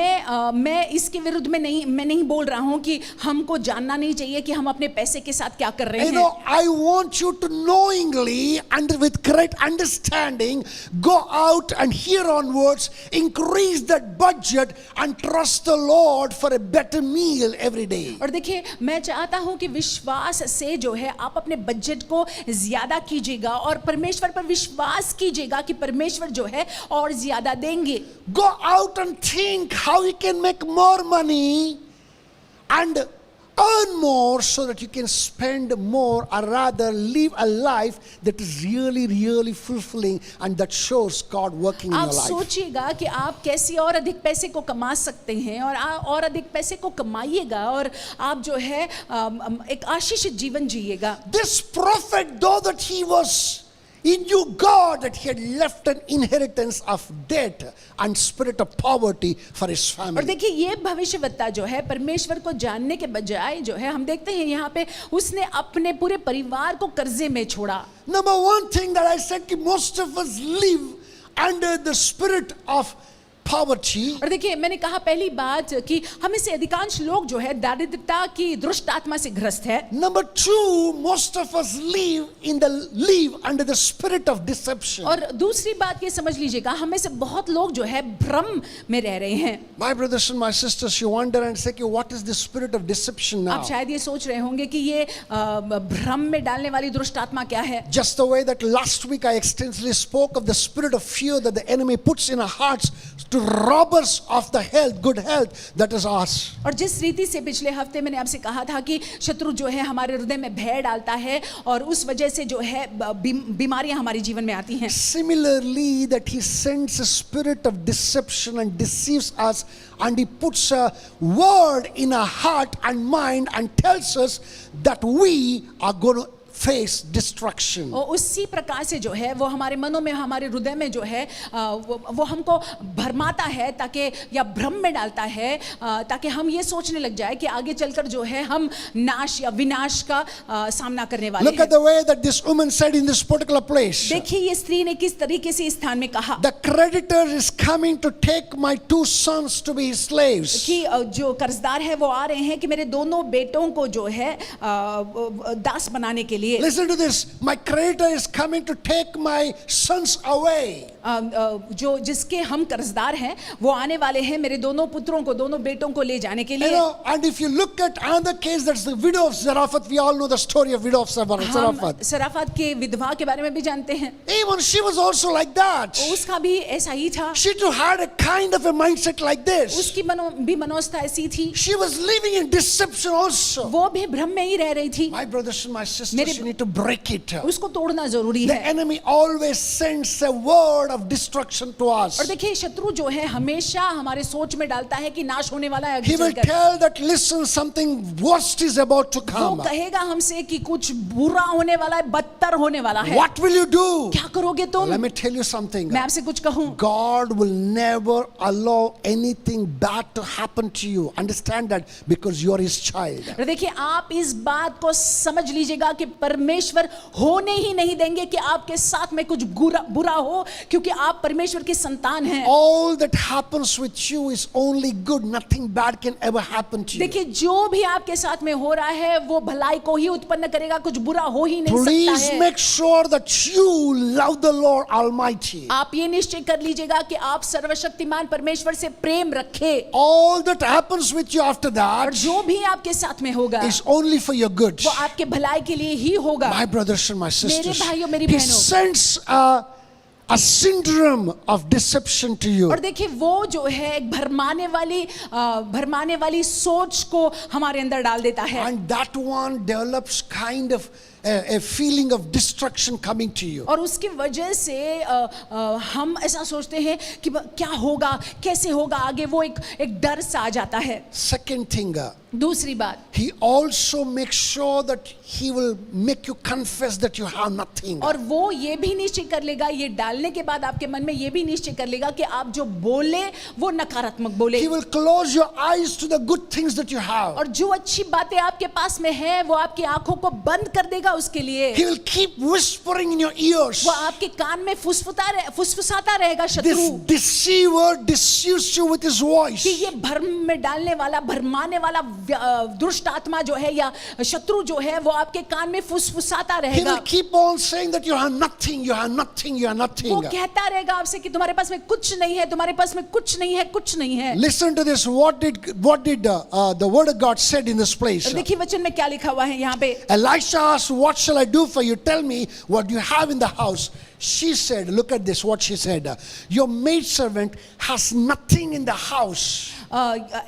मैं इसके विरुद्ध में नहीं, मैं नहीं बोल रहा हूँ कि हमको जानना नहीं चाहिए कि हम अपने पैसे के साथ क्या कर रहे You हैं। know, I want you to knowingly and with correct understanding go out and here onwards increase that budget and trust the Lord for a better meal every day. और देखिए, मैं चाहता हूं कि विश्वास से जो है आप अपने बजट को ज्यादा कीजिएगा और परमेश्वर पर विश्वास कीजिएगा कि परमेश्वर जो है और ज्यादा देंगे। Go out and think how you can make more money and earn more so that you can spend more, or rather live a life that is really, really fulfilling and that shows God working in आप your life. सोचिएगा कि आप कैसे और अधिक पैसे को कमा सकते हैं और अधिक पैसे को कमाइएगा और आप जो है एक आशीषित जीवन जिएगा। This prophet, though that he was, he knew God that he had left an inheritance of debt and spirit of poverty for his और family. देखिए, ये भविष्यवक्ता जो है परमेश्वर को जानने के बजाय जो है हम देखते हैं यहाँ पे उसने अपने पूरे परिवार को कर्जे में छोड़ा। Number one thing that I said, कि most of us live under the spirit of poverty. और देखिए, मैंने कहा पहली बात कि हमें से अधिकांश लोग जो है दारिद्रता की दुष्ट आत्मा से ग्रस्त है। Number two, most of us live under the spirit of deception. और दूसरी बात ये समझ लीजिएगा, हमें से बहुत लोग जो है भ्रम में रह रहे हैं। My brothers and my sisters, you wonder and say, what is the spirit of deception now? आप शायद ये सोच रहे होंगे कि ये भ्रम में डालने वाली दुष्ट आत्मा क्या है। Just the way that last week I extensively spoke of the spirit of fear that the enemy puts in our hearts to rob us of the health, good health that is ours. और जिस रीति से पिछले हफ्ते मैंने आपसे कहा था कि शत्रु जो है हमारे हृदय में भय डालता है और उस वजह से जो है बीमारियां हमारे जीवन में आती हैं। Similarly, that he sends a spirit of deception and deceives us, and he puts a word in our heart and mind and tells us that we are going to face destruction. और उसी प्रकार से जो है वो हमारे मनों में, हमारे हृदय में जो है वो हमको भरमाता है, ताकि या भ्रम में डालता है, ताकि हम ये सोचने लग जाए कि आगे चलकर जो है हम नाश या विनाश का सामना करने वाले Look हैं। at the way that this woman said in this particular place. देखिए ये स्त्री ने किस तरीके से इस स्थान में कहा The creditor is coming to take my 2 sons to be his slaves. कि जो कर्जदार है वो आ रहे हैं कि मेरे दोनों बेटों को जो है दास बनाने के लिए। Listen to this. My creditor is coming to take my sons away. जो जिसके हम कर्जदार हैं वो आने वाले हैं मेरे दोनों पुत्रों को, दोनों बेटों को ले जाने के You लिए। know, and if you look at another case, that's the widow of Zarephath. We all know the story of widow of हम Zarephath. सराफत के विधवा के बारे में भी जानते हैं। Even she was also like that. उसका भी ऐसा ही था। She too had a kind of a mindset like this. उसकी मनोस्था ऐसी थी। She was living in deception also. वो भी भ्रम में ही रह रही थी। My brothers and my sisters, मेरे- you need to break it. उसको तोड़ना जरूरी The है। enemy always sends a word of destruction to us. और देखिए शत्रु जो है हमेशा हमारे सोच में डालता है कि नाश होने वाला है आगे He will चलकर। tell that, listen, something worst is about to वो come. कहेगा हमसे कि कुछ बुरा होने वाला है, बदतर होने वाला है। What will you do? क्या करोगे तुम? Let me tell you something. मैं आपसे कुछ कहूं। God will never allow anything bad to happen to you. Understand that, because you are his child. और देखिए आप इस बात को समझ लीजिएगा कि परमेश्वर होने ही नहीं देंगे कि आपके साथ में कुछ बुरा हो, क्योंकि आप परमेश्वर के संतान हैं। All that happens with you is only good. Nothing bad can ever happen to you. देखिए जो भी आपके साथ में हो रहा है वो भलाई को ही उत्पन्न करेगा, कुछ बुरा हो ही नहीं सकता Please है। make sure that you love the Lord Almighty. आप ये निश्चय कर लीजिएगा कि आप सर्वशक्तिमान परमेश्वर से प्रेम रखें, All that happens with you after और that जो भी आपके साथ में होगा is only for your good. वो आपके भलाई के लिए ही होगा। My brothers and my sisters, भाइयों, मेरी he बहनों। sends a syndrome of deception to you. और देखिए वो जो है एक भरमाने वाली सोच को हमारे अंदर डाल देता है, And that one develops kind of a feeling of destruction coming to you. और उसकी वजह से हम ऐसा सोचते हैं कि क्या होगा, कैसे होगा आगे, वो एक डर सा आ जाता है। Second thing, दूसरी बात, he also makes sure that he will make you confess that you have nothing. और वो ये भी निश्चय कर लेगा, ये डालने के बाद आपके मन में ये भी निश्चय कर लेगा कि आप जो बोले वो नकारात्मक बोले, He will close your eyes to the good things that you have. और जो अच्छी बातें आपके पास में है वो आपकी आंखों को बंद कर देगा उसके लिए। He will keep whispering in your ears. वो आपके कान में फुसफुसाता रहेगा This शत्रु, deceiver deceives you with his voice. कि ये भ्रम में डालने वाला, भरमाने वाला दुष्ट आत्मा जो है या शत्रु जो है वो आपके कान में फुसफुसाता He रहेगा। will keep on saying that you have nothing, you have nothing, you have nothing. वो कहता रहेगा आपसे कि तुम्हारे पास में कुछ नहीं है, तुम्हारे पास में कुछ नहीं है, कुछ नहीं है। Listen to this. What did the word of God said in this place? और देखिए वचन में क्या लिखा हुआ है यहाँ पे। Elisha asked, what shall I do for you? Tell me what you have in the house. She said, look at this, what she said. Your maidservant has nothing in the house.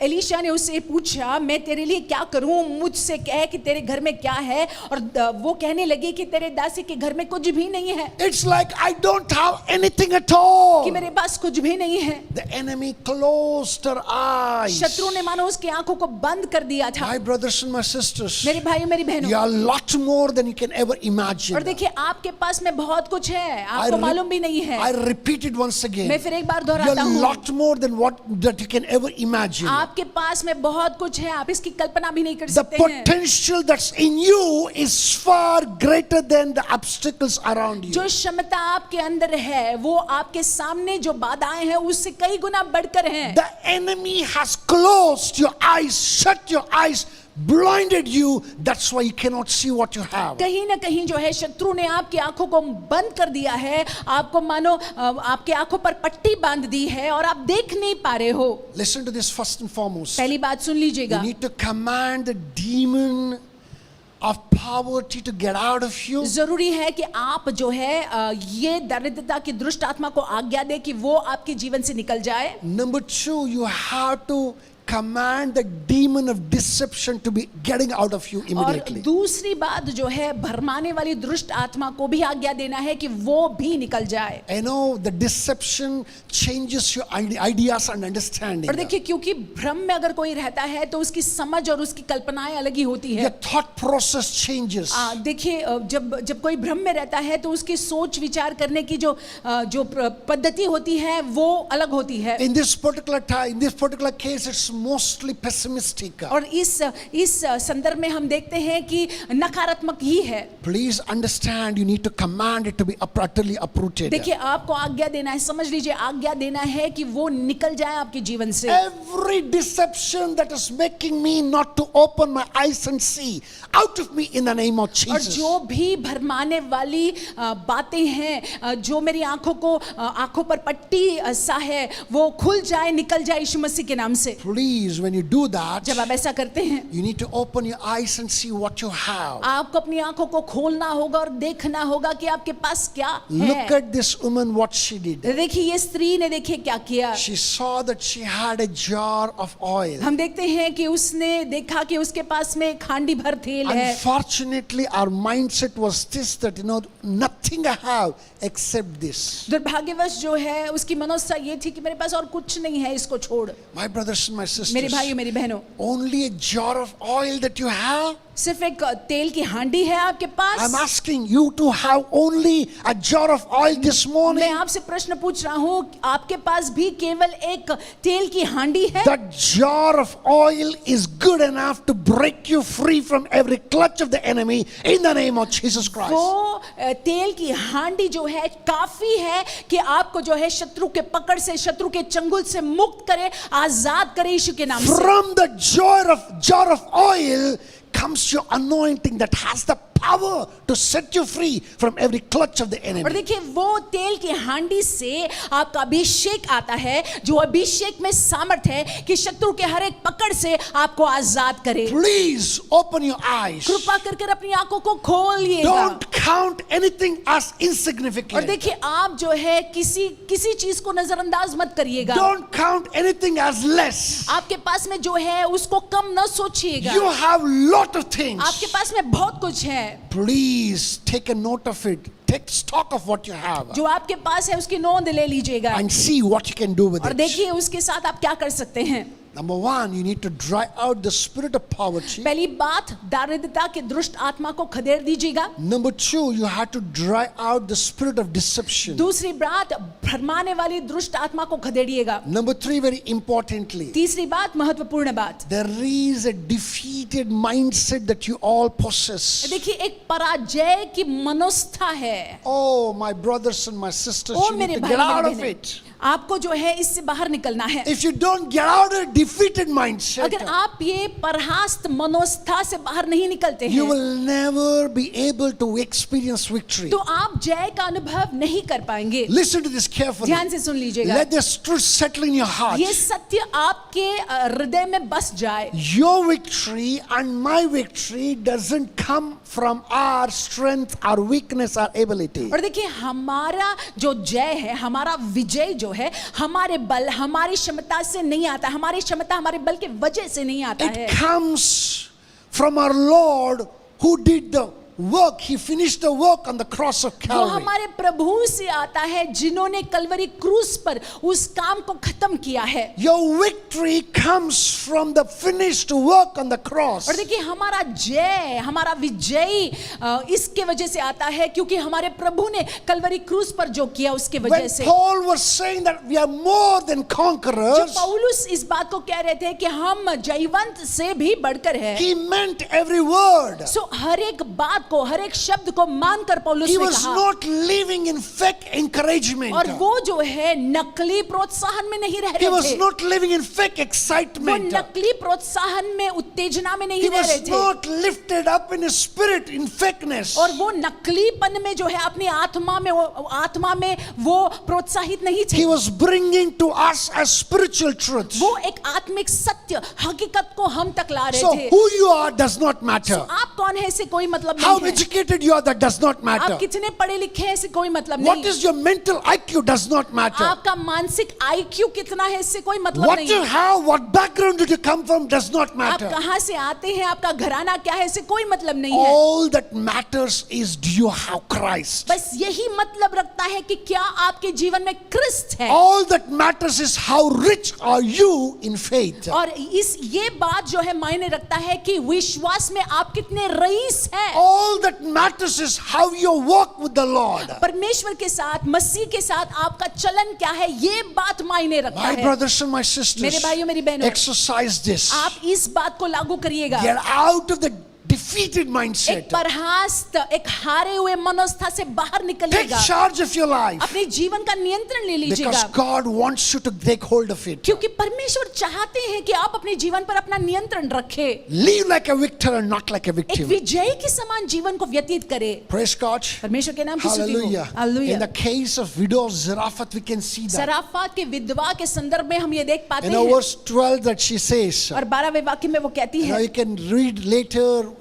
Elisha ने उससे पूछा, मैं तेरे लिए क्या करूं, मुझसे कह कि तेरे घर में क्या है, और वो कहने लगी कि तेरे दासी के घर में कुछ भी नहीं है। It's like I don't have anything at all. कि मेरे पास कुछ भी नहीं है। The enemy closed her eyes. शत्रु ने मानो उसकी आंखों को बंद कर दिया था। My brothers and my sisters, मेरे भाइयों मेरी बहनों, you are a lot more than you can ever imagine. और देखिए आपके पास में बहुत कुछ है, आपको मालूम भी नहीं है। I repeat it once again. मैं फिर एक बार You are दोहराता a हूँ, lot more than what that you can ever imagine. आपके पास में बहुत कुछ है, आप इसकी कल्पना भी नहीं कर The सकते हैं। potential that's in you is far greater than the obstacles around you. जो क्षमता आपके अंदर है वो आपके सामने जो बाधाएं हैं उससे कई गुना बढ़कर हैं। The enemy has closed your eyes, shut your eyes, blinded you. That's why you cannot see what you have. कहीं ना कहीं जो है शत्रु ने आपकी आंखों को बंद कर दिया है, आपको मानो आपके आंखों पर पट्टी बांध दी है और आप देख नहीं पा रहे हो। Listen to this first and foremost. पहली बात सुन लीजिएगा, You need to command the demon of poverty to get out of you. जरूरी है कि आप जो है ये दरिद्रता की दुष्ट आत्मा को आज्ञा दे कि वो आपके जीवन से निकल जाए। Number two, you have to command the demon of deception to be getting out of you और immediately. दूसरी बात जो है, भरमाने वाली दुष्ट आत्मा को भी आज्ञा देना है कि वो भी निकल जाए। I know the deception changes your ideas and understanding. और देखिए, क्योंकि भ्रम में अगर कोई रहता है तो उसकी समझ और उसकी कल्पनाएं अलग ही होती है। Your thought process changes. देखिए, जब कोई भ्रम में रहता है तो उसकी सोच विचार करने की जो पद्धति होती है वो अलग होती है। In this particular case, it's mostly pessimistic. और इस संदर्भ में हम देखते हैं कि नकारात्मक ही है। Please understand, you need to command it to be utterly uprooted. देखिए, आपको आज्ञा देना है, समझ लीजिए, आज्ञा देना है कि वो निकल जाए आपके जीवन से। Every deception that is making me not to open my eyes and see, out of me in the name of और Jesus. जो भी भरमाने वाली बातें हैं, जो मेरी आंखों पर पट्टी सा है, वो खुल जाए, निकल जाए यीशु मसीह के नाम से। Please, when you do that, जब आप ऐसा करते हैं, you need to open your eyes and see what you have. आपको अपनी आंखों को खोलना होगा और देखना होगा कि आपके पास क्या Look है। at this woman, what she did. देखिए, ये स्त्री ने देखिए क्या किया। She saw that she had a jar of oil. हम देखते हैं कि उसने देखा कि उसके पास में एक हांडी भर तेल है। Unfortunately, our mindset was this, that nothing I have except this. दुर्भाग्यवश जो है, उसकी मनोदशा ये थी कि मेरे पास और कुछ नहीं है, इसको छोड़। My brothers and my sisters, मेरे भाइयों, मेरी बहनों, only a jar of oil that you have? सिर्फ एक तेल की हांडी है आपके पास? I'm asking you to have only a jar of oil this मैं morning. आपसे प्रश्न पूछ रहा हूँ, आपके पास भी केवल एक तेल की हांडी है? That jar of oil is good enough to break you free from every clutch of the enemy in the name of Jesus Christ. वो तेल की हांडी जो है काफी है कि आपको जो है शत्रु के पकड़ से, शत्रु के चंगुल से मुक्त करे, आजाद करे यीशु के नाम से। From the jar of oil comes your anointing that has the power to set you free from every clutch of the और enemy. देखिए, वो तेल की हांडी से आपका अभिषेक आता है, जो अभिषेक में सामर्थ है कि शत्रु के हर एक पकड़ से आपको आजाद करे। Please open your eyes. कृपा कर अपनी आंखों को खोलिएगा। Don't count anything as और insignificant. देखिए, आप जो है किसी चीज को नजरअंदाज मत करिएगा। Don't count anything as less. आपके पास में जो है उसको कम न सोचिएगा। You have lot of things. आपके पास में बहुत कुछ है। Please take a note of it. Take stock of what you have जो आपके पास है उसकी नोंद ले लीजिएगा and see what you can do with और it. देखिए उसके साथ आप क्या कर सकते हैं। Number one, you need to dry out the spirit of poverty. पहली बात, दारिद्रता के दुष्ट आत्मा को खदेड़ दीजिएगा। Number two, you have to dry out the spirit of deception. दूसरी बात, भरमाने वाली दुष्ट आत्मा को खदेड़िएगा। Number three, very importantly, तीसरी बात, महत्वपूर्ण बात, there is a defeated mindset that you all possess. देखिए एक पराजय की मनोस्था है। Oh, my brothers and my sisters, O you need मेरे to भाई get out of बहनें, it. आपको जो है इससे बाहर निकलना है। If you don't get out of a defeated mindset, अगर आप ये परहास्त मनोस्था से बाहर नहीं निकलते you हैं will never be able to experience victory. तो आप जय का अनुभव नहीं कर पाएंगे। Listen to this carefully. ध्यान से सुन लीजिएगा। Let this truth settle in your heart. ये सत्य आपके हृदय में बस जाए। Your victory and my victory doesn't come from our strength, our weakness, our ability. और देखिए, हमारा जो जय है, हमारा विजय जो है, हमारे बल, हमारी क्षमता से नहीं आता। हमारी क्षमता हमारे बल के वजह से नहीं आता है। It comes from our Lord who did the work. He finished the work on the cross of वो Calvary. हमारे प्रभु से आता है जिन्होंने कलवरी क्रूस पर उस काम को खत्म किया है। Your victory comes from the finished work on the cross. और देखिए, हमारा जय, हमारा विजय इसके वजह से आता है क्योंकि हमारे प्रभु ने कलवरी क्रूस पर जो किया उसके वजह When से। Paul was saying that we are more than जब conquerors, पौलुस इस बात को कह रहे थे कि हम जयवंत से भी बढ़कर है, he meant every word. सो हर एक बात को, हर एक शब्द को मानकर पौलुस He ने was कहा। not living in fake encouragement. और वो जो है नकली प्रोत्साहन में नहीं रह He रहे was थे। not living in fake वो excitement. नकली प्रोत्साहन में, उत्तेजना में नहीं He रह रहे was थे। not lifted up in his spirit in fakeness. और वो नकलीपन में जो है अपनी आत्मा में वो प्रोत्साहित नहीं थे। He was bringing to us a spiritual truth. वो एक आत्मिक सत्य, हकीकत को हम तक ला रहे So थे। who you are does not matter. आप कौन है इससे कोई मतलब How how है। educated you are, that does not आप matter. कितने पढ़े लिखे हैं इससे कोई मतलब What नहीं। is your mental IQ does not matter. आपका मानसिक IQ कितना है इससे कोई मतलब What नहीं you है। have, what background did you come from does not आप matter. कहाँ से आते हैं, आपका घराना क्या है, इससे कोई मतलब नहीं है। All that matters is, do you have Christ? बस यही मतलब रखता है कि क्या आपके जीवन में क्रिस्त है। All that matters is how rich are you in faith. और ये बात जो है मायने रखता है कि विश्वास में आप कितने रईस हैं। All that matters is how you walk with the Lord. परमेश्वर के साथ, मसीह के साथ आपका चलन क्या है, ये बात मायने रखता My है। brothers and my sisters, मेरे भाइयों मेरी बहनों, exercise this. आप इस बात को लागू करिएगा। Get out of the defeated एक mindset. परहास्त, एक हारे हुए मनोस्था से बाहर Take निकलिएगा। charge of your life. अपने जीवन का नियंत्रण ले Because लीजिएगा, God wants you to take hold of it. क्योंकि परमेश्वर चाहते हैं कि आप अपने जीवन पर अपना नियंत्रण रखें, Live like a victor and not like a एक victim. विजयी के समान जीवन को व्यतीत करें। Praise God. परमेश्वर के नाम की स्तुति हो। Hallelujah. In hallelujah. the case of widow of Zarephath, we can see that. Sarafat के विधवा के संदर्भ में हम ये देख पाते In हैं। verse 12 that she says. और 12वें वाक्य में वो कहती Now है, you can read later,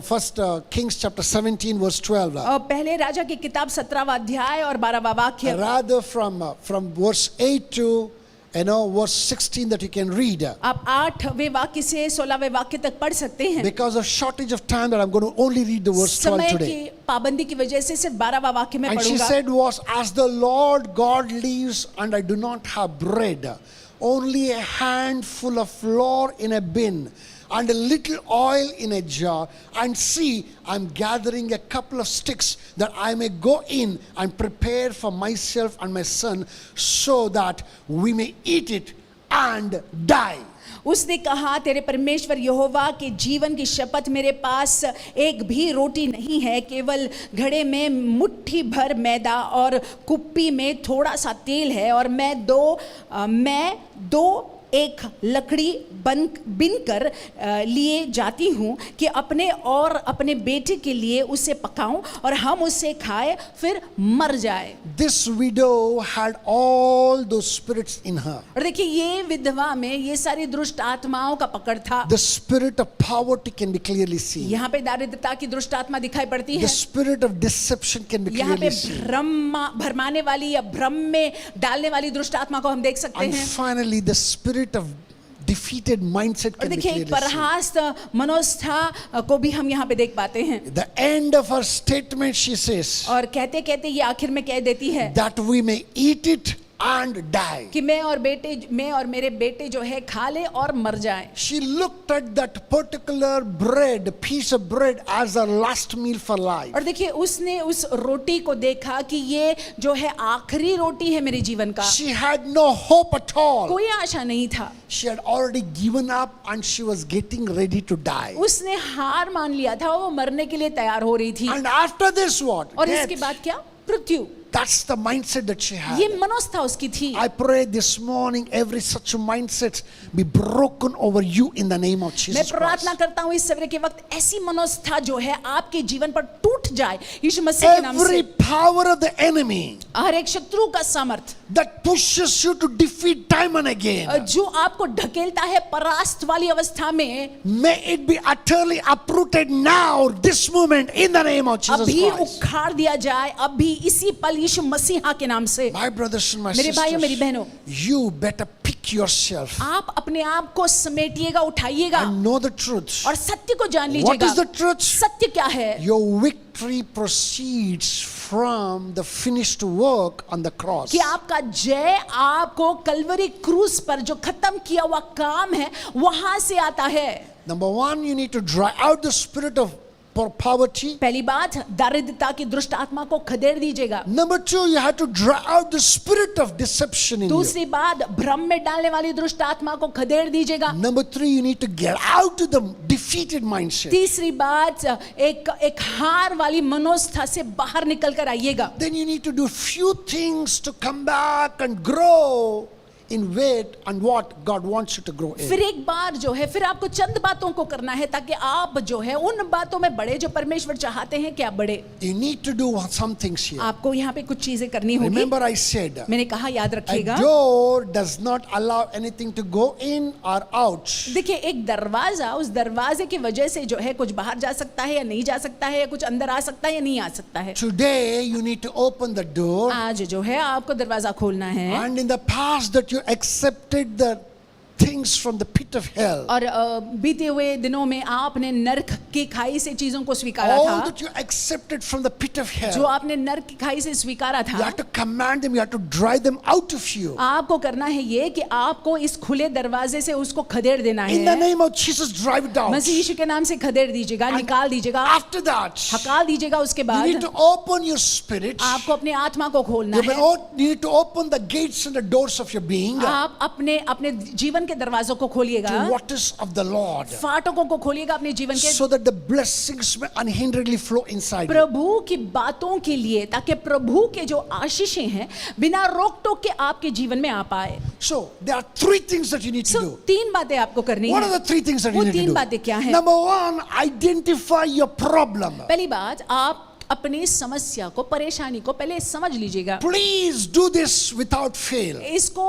first Kings chapter 17 verse 12. और पहले राजा की किताब 17वां अध्याय और 12वां वाक्य, Rather from verse 8 to verse 16 that you can read. आप 8वें वाक्य से 16वें वाक्य तक पढ़ सकते हैं। Because of shortage of time that I'm going to only read the verse 12 समय today. की पाबंदी की वजह से सिर्फ 12वां वाक्य में And she पढ़ूंगा। said was, as the Lord God lives and I do not have bread, only a handful of flour in a bin and a little oil in a jar, and see, I'm gathering a couple of sticks that I may go in and prepare for myself and my son so that we may eat it and die. उसने कहा, तेरे परमेश्वर यहोवा के जीवन की शपथ, मेरे पास एक भी रोटी नहीं है, केवल घड़े में मुट्ठी भर मैदा और कुप्पी में थोड़ा सा तेल है, और मैं दो एक लकड़ी बिनकर लिए जाती हूँ कि अपने और अपने बेटे के लिए उसे पकाऊं और हम उसे खाए फिर मर जाए। This widow had all those spirits in her. और देखिए, ये विधवा में ये सारी दुष्ट आत्माओं का पकड़ था। The spirit of poverty can be clearly seen. यहाँ पे दारिद्रता की दुष्ट आत्मा दिखाई पड़ती The है। spirit of deception can be यहाँ पे clearly seen. भरमाने वाली या भ्रम में डालने वाली दुष्ट आत्मा को हम देख सकते And हैं। finally, the spirit of defeated mindset और can be देखिए, clearly एक seen. परहास्त मनोस्था को भी हम यहाँ पे देख पाते हैं। The end of her statement, she says, और कहते कहते ये आखिर में कह देती है that we may eat it and die. कि मैं और मेरे बेटे जो है खा ले और मर जाए। She looked at that particular piece of bread as her last meal for life. और देखिए, उसने उस रोटी को देखा कि ये जो है आखिरी रोटी है मेरे जीवन का। She had no hope at all. कोई आशा नहीं था। She had already given up and she was getting ready to die. उसने हार मान लिया था, वो मरने के लिए तैयार हो रही थी। And after this, what? और Death. इसके बाद क्या? मृत्यु। That's the mindset that she had. ये मनोस्था उसकी थी। I pray this morning every such mindset be broken over you in the name of मैं Jesus Christ. प्रार्थना करता हूँ इस सवेरे के वक्त ऐसी मनोस्था जो है आपके जीवन पर टूट जाए यीशु मसीह के नाम Every से। power of the enemy हर एक शत्रु का सामर्थ that pushes you to defeat time and again, जो आपको ढकेलता है परास्त वाली अवस्था में, may it be utterly uprooted now, this moment, in the name of Jesus अभी Christ. उखाड़ दिया जाए, अभी इसी पल यीशु मसीहा के नाम से। My brothers and my मेरे भाइयों मेरी sisters, बहनों, you better pick yourself आप अपने आप को समेटिएगा, उठाइएगा and know the truth. और सत्य को जान What लीजिएगा। is the truth? सत्य क्या है? Your victory proceeds from the finished work on the cross. कि आपका जय आपको कलवरी क्रूस पर जो खत्म किया हुआ काम है वहां से आता है। Number one, you need to drive out the spirit of poverty. पहली बात, दारिद्रता की दुष्ट आत्मा को खदेड़ दीजिएगा। Number two, you have to drive out the spirit of deception in you. दूसरी बात, भ्रम में डालने वाली दुष्ट आत्मा को खदेड़ दीजिएगा। Number three, you need to get out of the defeated mindset. तीसरी बात, एक हार वाली मनोस्था से बाहर निकल कर आइएगा। Then you need to do few things to come back and grow in weight and what God wants you to grow in. फिर एक बार जो है फिर आपको चंद बातों को करना है ताकि आप जो है उन बातों में बढ़े जो परमेश्वर चाहते हैं कि आप बढ़े। You need to do some things here. आपको यहाँ पे कुछ चीजें करनी होगी। Remember I said, मैंने कहा याद a रखिएगा, door does not allow anything to go in or out. देखिए एक दरवाजा, उस दरवाजे की वजह से जो है कुछ बाहर जा सकता है या नहीं जा सकता है, या कुछ अंदर आ सकता है या नहीं आ सकता है। Today you need to open the door. आज जो है आपको दरवाजा खोलना है। And in the past that you accepted the things from the pit of hell. और बीते हुए दिनों में आपने नरक की खाई से चीजों को स्वीकारा All था। that you accepted from the pit of जो hell. आपने नरक की खाई से स्वीकारा You था, have to command them, you have to drive them out of you. आपको करना है ये कि आपको इस खुले दरवाजे से उसको खदेड़ देना In the है। name of Jesus, drive it out. मसीह यीशु के नाम से खदेड़ दीजिएगा, निकाल दीजिएगा, After that, हकाल दीजिएगा। उसके you need बाद to open your spirit. आपको अपने आत्मा को खोलना You है। need to open the gates and the doors of your being to आप अपने अपने जीवन के दरवाजों को खोलिएगा, what is of the Lord, फाटकों को खोलिएगा अपने जीवन के, so that the blessings may unhinderedly flow inside you. प्रभु की बातों के लिए, ताकि प्रभु के जो आशीषें हैं बिना रोक टोक के आपके जीवन में आ पाए। So there are three things that you need to do. तीन बातें आपको करनी What है। are the three things that you वो need to तीन do? बातें क्या हैं? Number one, identify your problem. पहली बात, आप अपनी समस्या को, परेशानी को पहले समझ लीजिएगा। Please do this without fail. इसको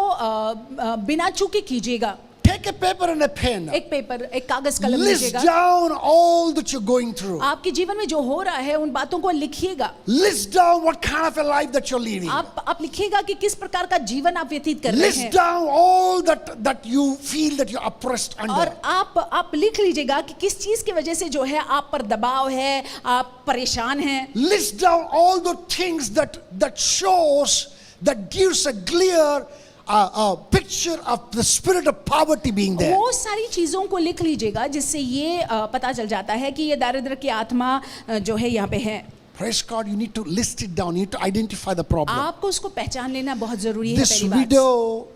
बिना चूके कीजिएगा। Take a paper and a pen. एक पेपर, एक कागज कलम List लीजिएगा। down all that you're going through. आपके जीवन में जो हो रहा है उन बातों को लिखिएगा। List down what kind of a life that you're leading. आप लिखिएगा कि किस प्रकार का जीवन आप व्यतीत कर रहे List हैं। down all that you feel that you're oppressed और under. आप लिख लीजिएगा कि किस चीज की वजह से जो है आप पर दबाव है, आप परेशान हैं। List down all the things that shows, that gives a clear picture of the spirit of poverty being there. वो सारी चीजों को लिख लीजिएगा जिससे ये पता चल जाता है कि ये दारिद्र्य की आत्मा जो है यहाँ पे है। Praise God, you need to list it down. You need to identify the problem. आपको उसको पहचान लेना बहुत जरूरी है। This पहली बात, widow,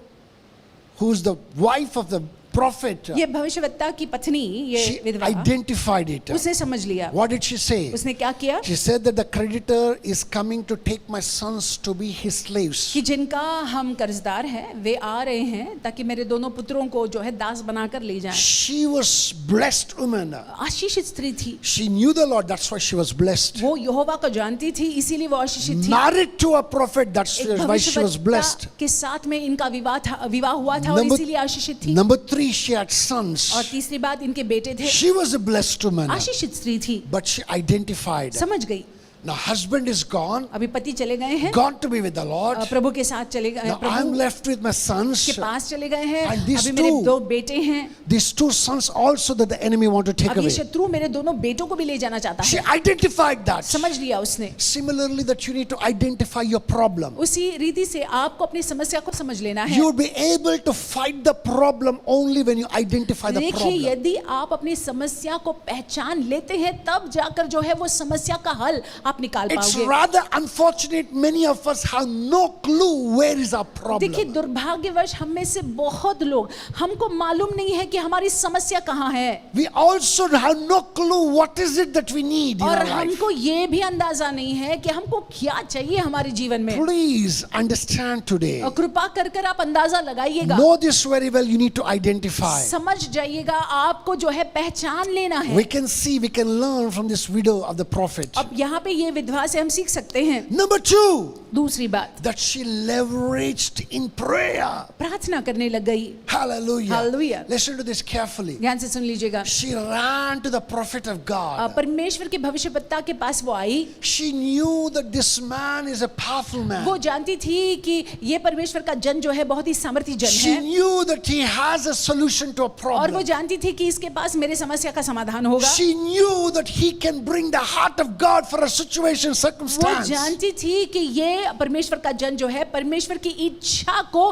who's the wife of the prophet, ये भविष्यवक्ता की पत्नी, ये she विधवा, identified it. उसने समझ लिया। What did she say? उसने क्या किया She said that the creditor is coming to take my sons to be his slaves. कि जिनका हम कर्जदार हैं वे आ रहे हैं ताकि मेरे दोनों पुत्रों को जो है दास बनाकर ले जाएं। She was blessed woman. आशीषित स्त्री थी, She knew the Lord, that's why she was blessed. वो यहोवा को जानती थी, इसीलिए वो आशीषित थी। Married to a prophet, that's एक why she was blessed. भविष्यवक्ता के साथ में इनका विवाह हुआ था और इसीलिए आशीषित थी। Number three, she had sons. और तीसरी बात, इनके बेटे थे। She was a blessed woman, आशीषित स्त्री थी, but she identified. समझ गई। Now husband is gone, अभी पति चले गए हैं, gone to be with the Lord. प्रभु के साथ चले गए, Now I'm Prabhu left with my sons. के पास चले गए हैं। And these अभी मेरे two- दो बेटे हैं, These two sons also that the enemy want to take अब ये away. शत्रु मेरे दोनों बेटों को भी ले जाना चाहता She है। identified that. समझ लिया उसने। Similarly, that you need to identify your problem. उसी रीति से आपको अपनी समस्या को समझ लेना है। You will be able to fight the problem only when you identify the देखिए, problem. यदि आप अपनी समस्या को पहचान लेते हैं तब जाकर जो है वो समस्या का हल आप निकाल It's पाओगे। rather unfortunate many of us have no clue where is our देखिए, problem. दुर्भाग्यवश हम में से बहुत लोग, हमको मालूम नहीं है कि हमारी समस्या कहाँ है, We also have no clue what is it that we need in और our life. हमको ये भी अंदाजा नहीं है कि हमको क्या चाहिए हमारे जीवन में। Please understand today. और कृपा कर कर आप अंदाजा लगाइएगा, Know this very well. You need to identify. समझ जाइएगा, आपको जो है पहचान लेना है। We can see, we can learn from this widow of the prophet. अब यहाँ पे ये विधवा से हम सीख सकते हैं। Number two, दूसरी बात, that she leveraged in prayer. प्रार्थना करने लग गई। Hallelujah. Hallelujah. Listen to this carefully. ध्यान से सुन लीजिएगा। She ran to the prophet of God. परमेश्वर के भविष्यवक्ता के पास वो आई। She knew that this man is a powerful man. वो जानती थी कि ये परमेश्वर का जन जो है बहुत ही सामर्थी जन She है, knew that he has a solution to a और वो problem. जानती थी कि इसके पास मेरे समस्या का समाधान होगा। She knew that he can bring the heart of God for a situation, वो circumstance. जानती थी कि ये परमेश्वर का जन जो है परमेश्वर की इच्छा को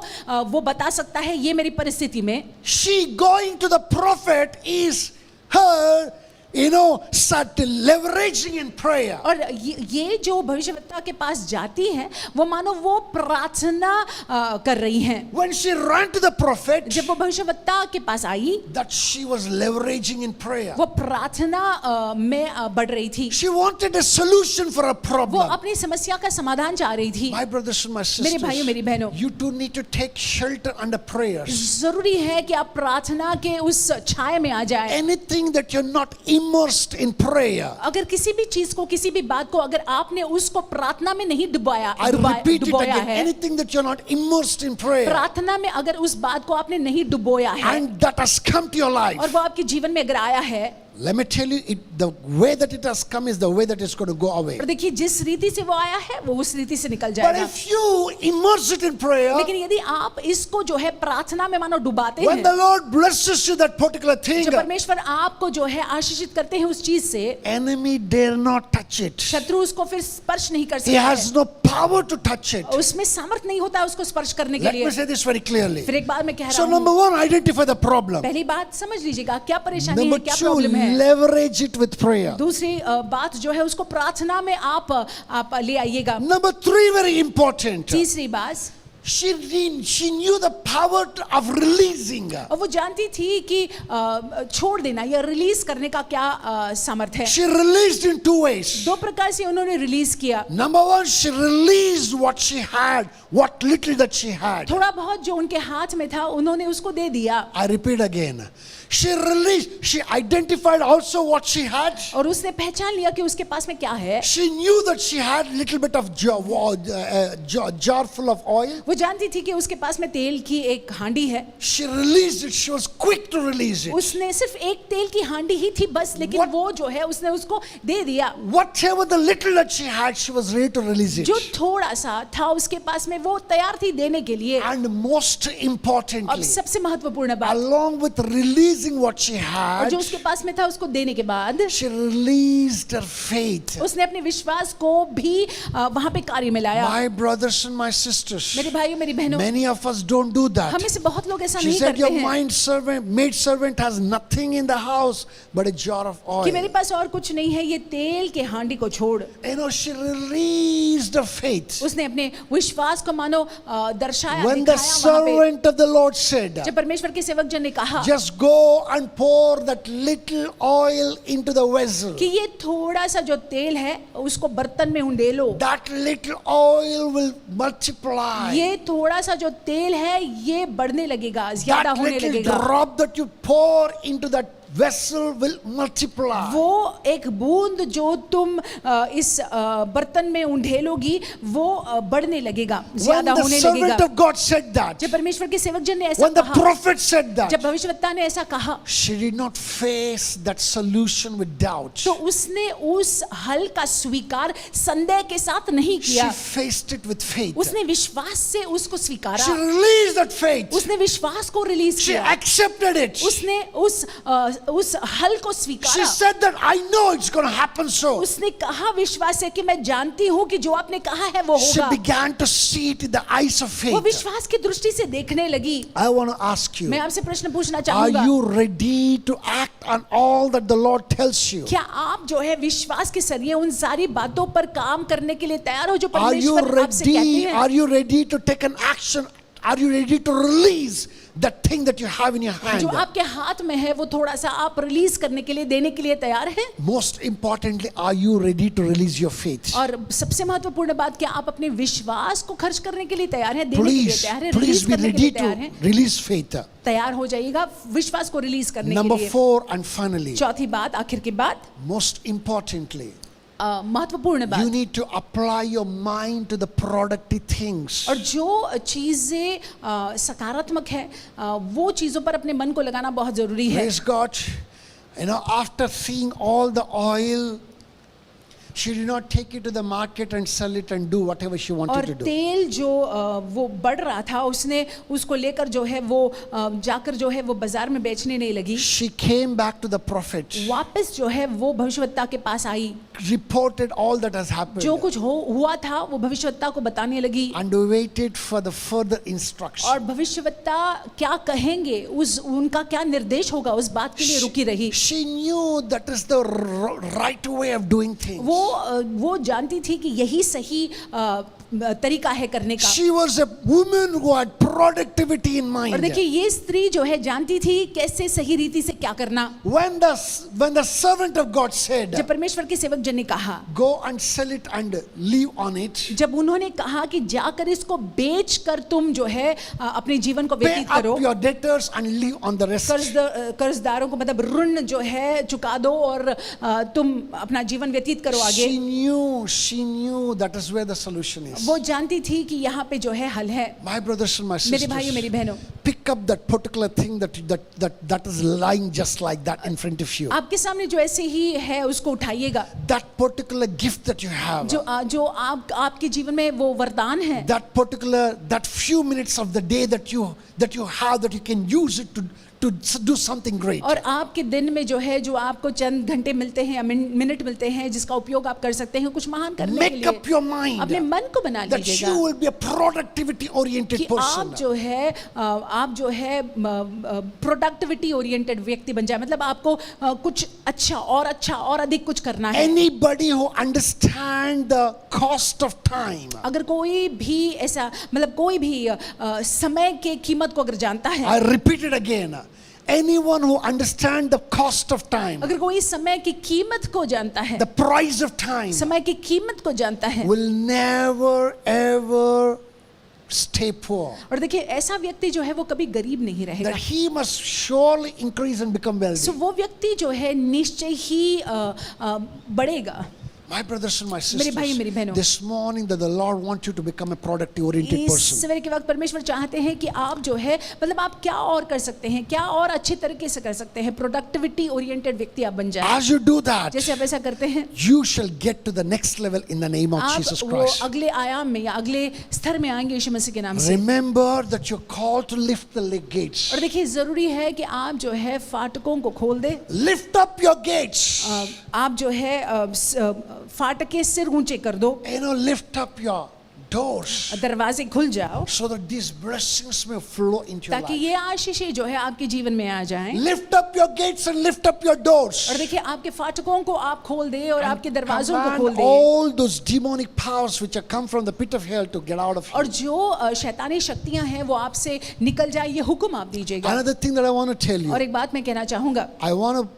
वो बता सकता है ये मेरी परिस्थिति में। She going to the prophet is her start leveraging in prayer. और ये जो भविष्यवक्ता के पास जाती हैं वो मानो वो प्रार्थना कर रही हैं। When she ran to the prophet, जब वो भविष्यवक्ता के पास आई that she was leveraging in prayer. वो प्रार्थना में बढ़ रही थी। She wanted a solution for a वो problem. अपनी समस्या का समाधान चाह रही थी। My brothers and my मेरे भाइयों मेरी sisters, बहनों, you too need to take shelter under prayers. जरूरी है कि आप प्रार्थना के उस छाया में आ जाए। Anything that you're not immersed in prayer, अगर किसी भी चीज को, किसी भी बात को अगर आपने उसको प्रार्थना में नहीं I repeat it डुबोया again, है, anything that you're not immersed in prayer प्रार्थना में अगर उस बात को आपने नहीं डुबोया है and that has come to your life, और वो आपके जीवन में अगर आया है, let me tell you, the way that it has come is the way that it's going to go away. और देखिए जिस रीति से वो आया है वो उस रीति से निकल But जाएगा। if you immerse it in prayer, लेकिन यदि आप इसको जो है प्रार्थना में मानो डुबाते when हैं, the Lord blesses you that particular thing, जब परमेश्वर आपको जो है आशीषित करते हैं उस चीज से, enemy dare not touch it. शत्रु उसको फिर स्पर्श नहीं कर He सकता has है। no power to touch it. उसमें सामर्थ नहीं होता है उसको स्पर्श करने के Let me लिए। say this very clearly. फिर एक बार मैं कह So रहा number हूँ, one, identify the problem. पहली बात समझ लीजिएगा क्या परेशानी Number है, क्या two, प्रॉब्लम है। leverage it with prayer. दूसरी बात जो है उसको प्रार्थना में आप ले आइएगा। Number three, very important. तीसरी बात, She knew the power of releasing. और वो जानती थी कि छोड़ देना या रिलीज करने का क्या सामर्थ है। She released in two ways. दो प्रकार से उन्होंने रिलीज किया। Number one, she released what she had, what little that she had. थोड़ा बहुत जो उनके हाथ में था उन्होंने उसको दे दिया। I repeat again. She released, she identified also what she had. और उसने पहचान लिया कि उसके पास में क्या है। She knew that she had little bit of jar full of oil. वो जानती थी कि उसके पास में तेल की एक हांडी है। She released it. She was quick to release it. उसने सिर्फ एक तेल की हांडी ही थी बस, लेकिन What- वो जो है उसने उसको दे दिया। Whatever the little that she had, she was ready to release it. जो थोड़ा सा था उसके पास में वो तैयार थी देने के लिए। And most अब importantly, सबसे महत्वपूर्ण बात, along with releasing what she और had, जो उसके पास में था उसको देने के बाद she released her faith. उसने अपने विश्वास को भी वहां पे कार्य में लाया। My brothers and my sisters, मेरे भाइयों मेरी बहनों, many of us don't do that. हमें से बहुत लोग ऐसा She नहीं said, करते your हैं maid servant has nothing in the house but a jar of कि मेरे oil. पास और कुछ नहीं है, ये तेल के हांडी को छोड़। She released her faith. उसने अपने विश्वास को मानो दर्शाया, When the दिखाया वहां पे। servant of the Lord said, जब परमेश्वर के सेवक जन ने कहा just go and pour that little oil into the vessel, कि ये थोड़ा सा जो तेल है उसको बर्तन में उंडेलो, that little oil will multiply. ये थोड़ा सा जो तेल है ये बढ़ने लगेगा, ज्यादा That होने little लगेगा। drop that you pour into that vessel will multiply. वो एक बूंद जो तुम इस बर्तन में उंडेलोगी वो बढ़ने लगेगा, When ज्यादा the होने servant लगेगा। of God said that, जब परमेश्वर के सेवक जन ने ऐसा when the कहा, prophet said that, जब भविष्यवक्ता ने ऐसा कहा, she did not face that solution with doubt. तो उसने उस हल का स्वीकार संदेह के साथ नहीं She किया, faced it with faith. उसने विश्वास से उसको She स्वीकारा, released that faith. उसने विश्वास को रिलीज She किया, accepted it. उसने उस हल को She स्वीकारा। said that I know it's going to happen so. उसने कहा विश्वास है कि मैं जानती हूँ कि जो आपने कहा है वो She होगा। began to see it in the eyes of वो faith. विश्वास की दृष्टि से देखने लगी। I want to ask you, मैं आपसे प्रश्न पूछना are चाहूंगा, you ready to act on all that the Lord tells you? क्या आप जो है विश्वास के जरिए उन सारी बातों पर काम करने के लिए तैयार हो जो Are you परमेश्वर आपसे कहते ready? हैं? Are you ready to take an action? Are you ready to release that thing that you have in your hand? जो आपके हाथ में है वो थोड़ा सा आप रिलीज करने के लिए, देने के लिए तैयार हैं? Most importantly, are you ready to release your faith? और सबसे महत्वपूर्ण बात, क्या आप अपने विश्वास को खर्च करने के लिए तैयार हैं, देने के लिए Please, तैयार हैं, please रिलीज be करने के लिए ready तैयार to हैं? release faith. तैयार हो जाइएगा विश्वास को रिलीज करने के Number लिए। 4 and finally, चौथी बात, आखिर की बात, most importantly, महत्वपूर्ण you बात, need to apply your mind to the productive things. और जो चीजें सकारात्मक है वो चीजों पर अपने मन को लगाना बहुत जरूरी है। Praise God. After seeing all the oil, She did not take it to the market and sell it and do whatever she wanted और to do. तेल जो वो बढ़ रहा था, उसने उसको लेकर जो है वो जाकर जो है वो बाजार में बेचने नहीं लगी। She came back to the prophet, वापस जो है वो भविष्यवक्ता के पास आई, reported all that has happened, जो कुछ हुआ था वो भविष्यवक्ता को बताने लगी and waited for the further instruction. और भविष्यवक्ता क्या कहेंगे, उस उनका क्या निर्देश होगा, उस बात के लिए रुकी रही। She knew that is the right way of doing things. वो जानती थी कि यही सही तरीका है करने का। She was a woman who had productivity in mind. और देखिए ये स्त्री जो है जानती थी कैसे सही रीति से क्या करना। When the servant of God said, जब परमेश्वर के सेवक जन ने कहा, go and sell it and live on it, जब उन्होंने कहा कि जाकर इसको बेच कर तुम जो है अपने जीवन को pay व्यतीत करो, up your debtors and live on the rest. कर्जदारों को मतलब ऋण जो है चुका दो और तुम अपना जीवन व्यतीत करो आगे। She knew that is where the solution is. वो जानती थी कि यहाँ पे जो है हल है। My brothers and my मेरे भाइयों मेरी sisters, बहनों, pick up that particular thing that is lying just like that in front of you. आपके सामने जो ऐसे ही है उसको उठाइएगा। That particular gift that you have, जो आपके जीवन में वो वरदान है, that few minutes of the day that you have, that you can use it to do something great. और आपके दिन में जो है जो आपको चंद घंटे मिलते हैं या मिनट मिलते हैं जिसका उपयोग आप कर सकते हैं कुछ महान करने के Make लिए। up your mind अपने मन को बना that लीजिएगा you will be a productivity oriented कि person. आप जो है प्रोडक्टिविटी ओरिएंटेड व्यक्ति बन जाए। मतलब आपको कुछ अच्छा और अधिक कुछ करना है। Anybody who understand the cost of time, अगर कोई भी ऐसा मतलब कोई भी समय के कीमत को अगर जानता है, I repeat it again, anyone who understand the cost of time, अगर कोई समय की कीमत को जानता है, the price of time, समय की कीमत को जानता है, will never ever stay poor. और देखिए ऐसा व्यक्ति जो है वो कभी गरीब नहीं रहेगा। That he must surely increase and become wealthy. सो वो व्यक्ति जो है निश्चय ही बढ़ेगा। My brothers and my मेरे भाई मेरी sisters, बहनों, this morning that the Lord wants you to become a productive oriented इस person. सवेरे के वक्त परमेश्वर चाहते हैं कि आप जो है मतलब आप क्या और कर सकते हैं, क्या और अच्छे तरीके से कर सकते हैं, प्रोडक्टिविटी ओरिएंटेड व्यक्ति आप बन जाए। As you do that, जैसे आप ऐसा करते हैं, you shall get to the next level in the name of Jesus आप वो Christ. अगले आयाम में या अगले स्तर में आएंगे यीशु मसीह के नाम से। Remember that you're called to lift the gates. और देखिए जरूरी है कि आप जो है फाटकों को खोल दे। Lift up your gates. आप जो है फाटक के सिर ऊंचे कर दो, Lift up your doors दरवाजे खुल जाओ so that these blessings may flow into your ताकि life. ये आशीषें जो है आपके जीवन में आ जाएं। Lift up your gates and lift up your doors. और देखिए आपके फाटकों को आप खोल दे और आपके दरवाजों को Command खोल दे। all those demonic powers which have come from the pit of hell to get out of और you. जो शैतानी शक्तियां हैं वो आपसे निकल जाए, ये हुक्म आप दीजिएगा। Another thing that I want to tell you, और एक बात मैं कहना चाहूंगा, I want to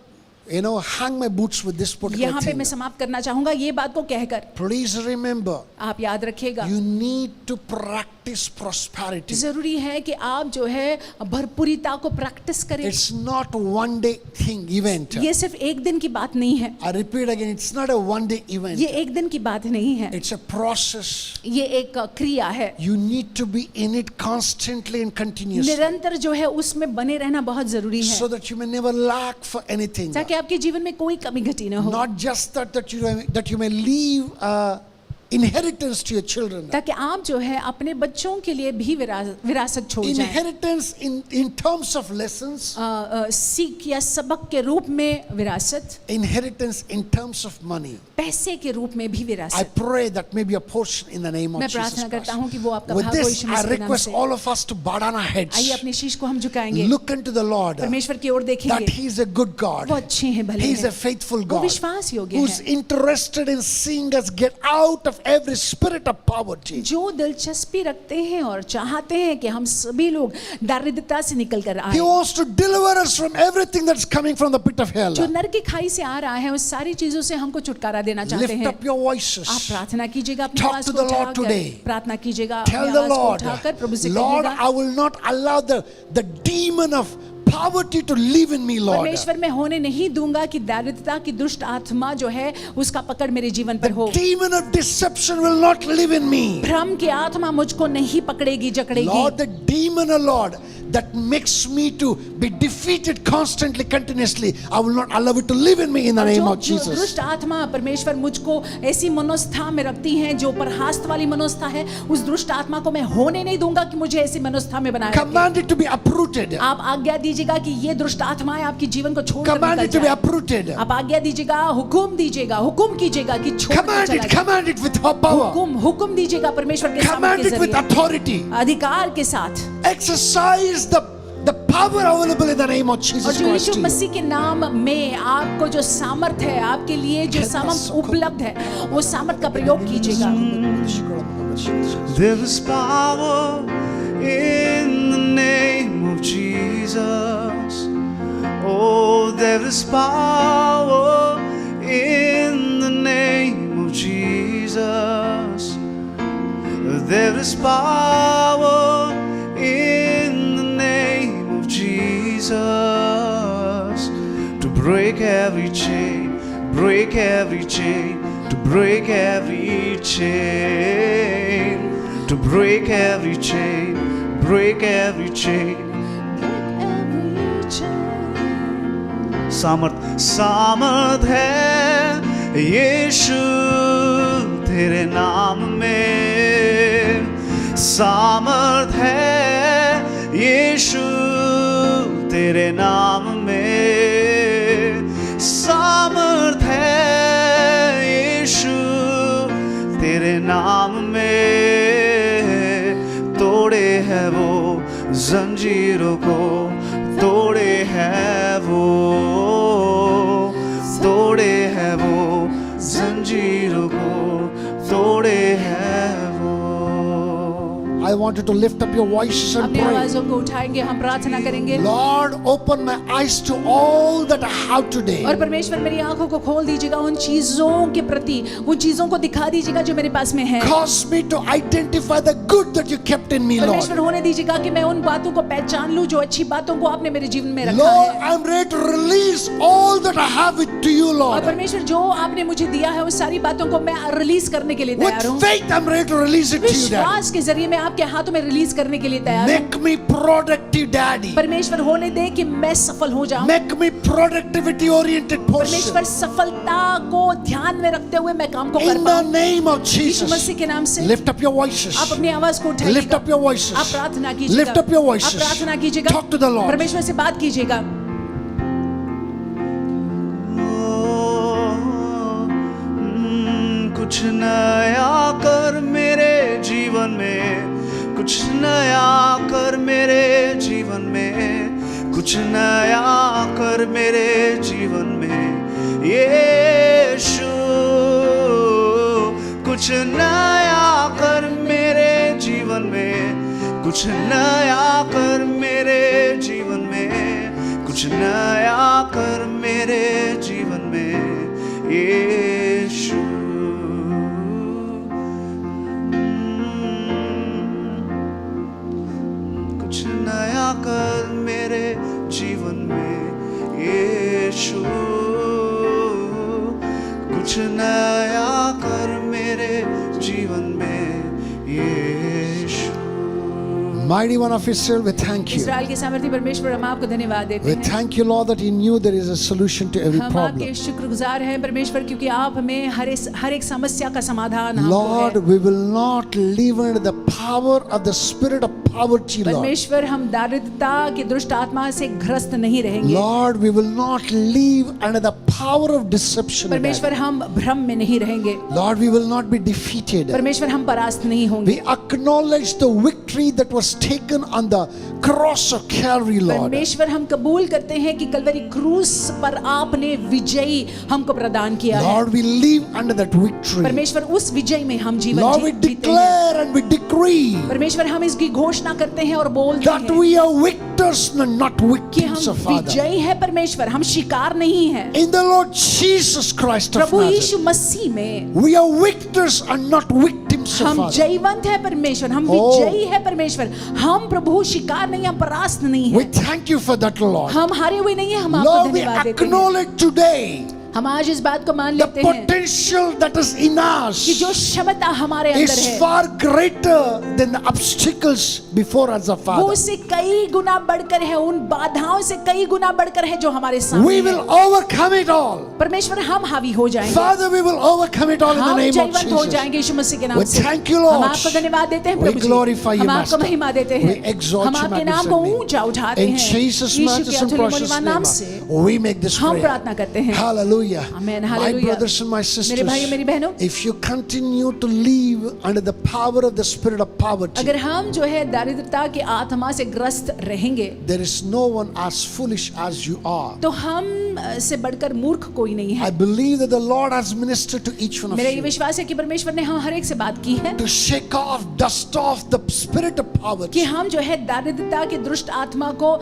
hang my boots with this particular यहाँ पे thing. मैं समाप्त करना चाहूंगा ये बात को कहकर, Please remember, आप याद रखिएगा you need to practice prosperity. जरूरी है कि आप जो है भरपूरिता को प्रैक्टिस करें। It's not one day thing, event. ये सिर्फ एक दिन की बात नहीं है, I repeat again, it's not a one day event. ये एक दिन की बात नहीं है, It's a process. ये एक क्रिया है। You need to be in it constantly and continuously निरंतर जो है उसमें बने रहना बहुत जरूरी है so that you may never lack for anything. ताकि आपके जीवन में कोई कमी घटी ना हो, Not just that you may leave inheritance to your children. ताकि आप जो है अपने बच्चों के लिए भी विरासत छोड़ जाएं। Inheritance in terms of lessons. सीख या सबक के रूप में विरासत, Inheritance in terms of money. पैसे के रूप में भी I विरासत। pray that may be a portion in the name of मैं Jesus प्रार्थना Christ. करता हूँ कि वो आपका With भाग हो this, यीशु I मसीह के नाम request से। all of us to bow down our heads. आइए अपने शीश को हम झुकाएंगे, Look into the Lord. परमेश्वर की ओर That देखेंगे। He is a good God. वो अच्छे हैं, भले He is a हैं, faithful वो God. विश्वास योग्य Who's है, interested in seeing us get out of every spirit of poverty. जो दिलचस्पी रखते हैं और चाहते हैं कि हम सभी लोग दारिद्रता से निकल कर आए, He wants to deliver us from everything that's coming from the pit of hell. जो नर की खाई से आ रहा है उस सारी चीजों से हमको छुटकारा देना चाहते Lift हैं। up your voices. आप प्रार्थना कीजिएगा, अपनी Talk आवाज to को the Lord उठाकर today. प्रार्थना कीजिएगा, अपनी Tell the आवाज को Lord, उठाकर प्रभु से Lord, कहिएगा, I will not allow the demon of poverty to live in me, Lord. परमेश्वर मैं होने नहीं दूंगा कि दारिद्रता की दुष्ट आत्मा जो है उसका पकड़ मेरे जीवन पर हो। The demon of deception will not live in me. भ्रम की आत्मा मुझको नहीं पकड़ेगी जकड़ेगी। Lord, the demon, oh Lord, that makes me to be defeated constantly, continuously, I will not allow it to live in me in the name of जो Jesus. दुष्ट आत्मा परमेश्वर मुझको ऐसी मनोस्था में रखती हैं जो परहास्त वाली मनोस्था है, उस दुष्ट आत्मा को मैं होने नहीं दूंगा कि मुझे ऐसी मनोस्था में बनाए रखे। Command it to be uprooted. आप आज्ञा दीजिएगा कि ये दुष्ट आत्माएं आपके जीवन को छोड़कर Command निकल it to be जाएं। uprooted. आप आज्ञा दीजिएगा, हुकुम दीजिएगा, हुकुम कीजिएगा कि छोड़कर Command चला it, जाए। command it with power. हुकुम दीजिएगा परमेश्वर के सामर्थ्य Command के it with जरिए, authority. अधिकार के साथ। Exercise the power available in the name of और Jesus जो Christ. यीशु मसीह के नाम में आपको जो सामर्थ है, आपके लिए जो सामर्थ उपलब्ध है, वो सामर्थ का प्रयोग कीजिएगा। There is power in the name of Jesus. Oh, there is power in the name of Jesus. There is power in the name of Jesus to break every chain, break every chain, to break every chain, to break every chain, break every chain. सामर्थ है यीशु तेरे नाम में, सामर्थ है यीशु तेरे नाम में, सामर्थ है यीशु तेरे नाम में। तोड़े है वो जंजीरों को, तोड़े है वो, तोड़े है वो जंजीरों को, तोड़े है वो। I want you to lift up your voices and अपनी pray. आवाजों को उठाएंगे, हम प्रार्थना करेंगे। Lord, open my eyes to all that I have today. और परमेश्वर मेरी आंखों को खोल दीजिएगा उन चीजों के प्रति, उन चीजों को दिखा दीजिएगा जो मेरे पास में है। Cause me to identify the good that you kept in me, Lord. परमेश्वर होने दीजिएगा कि मैं उन बातों को पहचान लूं जो अच्छी बातों को आपने मेरे जीवन में रखा Lord, है। I'm ready to release all that I have it to you, और Lord. परमेश्वर जो आपने मुझे दिया है उस सारी बातों को मैं रिलीज करने के लिए तैयार हूँ। With faith, I'm ready to release it to you, Daddy. विश्वास के जरिए मैं आपके हाथों में रिलीज करने के लिए तैयार हूँ। Make me productive, Daddy. परमेश्वर होने दे कि मैं सफल हो जाऊं। Make me productivity oriented person. परमेश्वर सफलता को ध्यान में रखते हुए मैं काम को कर In the पाऊं। name of Yeshu Jesus. मसीह के नाम से Lift up your voices. आप अपनी आवाज को उठाइएगा। Lift up your voices. आप प्रार्थना कीजिएगा। Lift up your voices. आप प्रार्थना कीजिएगा। Talk to the Lord. परमेश्वर से बात कीजिएगा। कुछ नया कर मेरे जीवन में, कुछ नया कर मेरे जीवन में, कुछ नया कर मेरे जीवन में यीशु। कुछ नया कर मेरे जीवन में, कुछ नया कर मेरे जीवन में, कुछ नया कर मेरे जीवन में यीशु। कुछ नया कर मेरे जीवन में यीशु, कुछ नया कर मेरे जीवन में यीशु। Mighty one of Israel, we thank you. इस्राएल के सामर्थी परमेश्वर, हम आपको धन्यवाद देते We हैं। thank you, Lord, that you knew there is a solution to every हम problem. आपके शुक्रगुजार हैं परमेश्वर, क्योंकि आप हमें हर एक समस्या का समाधान आपको Lord, है। we will not live under the power of the spirit of poverty, Lord. परमेश्वर हम दारिद्रता की दुष्ट आत्मा से ग्रस्त नहीं रहेंगे। Lord, we will not live under the power of deception, Daddy. परमेश्वर हम भ्रम में नहीं रहेंगे। Lord, we will not be defeated. परमेश्वर हम परास्त नहीं होंगे। We acknowledge the victory that was taken on the cross of Calvary, Lord. परमेश्वर हम कबूल करते हैं कि कलवरी क्रूस पर आपने विजयी हमको प्रदान किया है। Lord, we live under that victory. परमेश्वर उस विजय में हम जीवन Lord, we जीते हैं। declare and we decree decree परमेश्वर हम इसकी घोषणा करते हैं और बोलते that हैं we are victors and not कि victims हम of Father. विजयी हैं परमेश्वर, हम शिकार नहीं हैं। In the Lord Jesus Christ of Prabhu Yeshu Nazareth, मसीह में we are victors and not victims of हम Father. जयवंत है परमेश्वर, हम Oh. विजयी है परमेश्वर। हम प्रभु शिकार नहीं, हम परास्त नहीं We है। thank you for that, Lord. हम हारे हुए नहीं है, हम आपको Lord, we धन्यवाद देते हैं। acknowledge today हम आज इस बात को मान the लेते हैं potential that is in कि जो us क्षमता हमारे अंदर is है far greater than the obstacles before us, of वो Father. उससे कई गुना बढ़कर है, उन बाधाओं से कई गुना बढ़कर है जो हमारे We सामने will है। overcome it all. परमेश्वर हम हावी हो जाएंगे, Father, we will overcome it all in the हम name of जयवंत हो Jesus. जाएंगे यीशु मसीह के नाम We से। thank you, Lord. हम आपको धन्यवाद देते हैं We Prabhu ji, glorify you, हम आपको Master. महिमा देते We हैं, exalt हम you, आपके नाम magnificent को name. ऊंचा उठाते In हैं। Jesus' यीशु के matchless and अतुल्य precious मूल्यवान नाम से name, we make this हम prayer. प्रार्थना करते हैं। Hallelujah. Amen. My Hallelujah. brothers and my मेरे sisters, भाइयों मेरी बहनों, if you continue to live under the power of the spirit of poverty, अगर हम जो है दारिद्रता की आत्मा से ग्रस्त रहेंगे there is no one as foolish as you are. तो हम से बढ़कर मूर्ख कोई नहीं I है। believe that the Lord has ministered to each one of मेरा ये you विश्वास है कि परमेश्वर ने हम हर एक से बात की है to shake off, dust off the spirit of कि poverty, हम जो है दारिद्रता की दुष्ट आत्मा को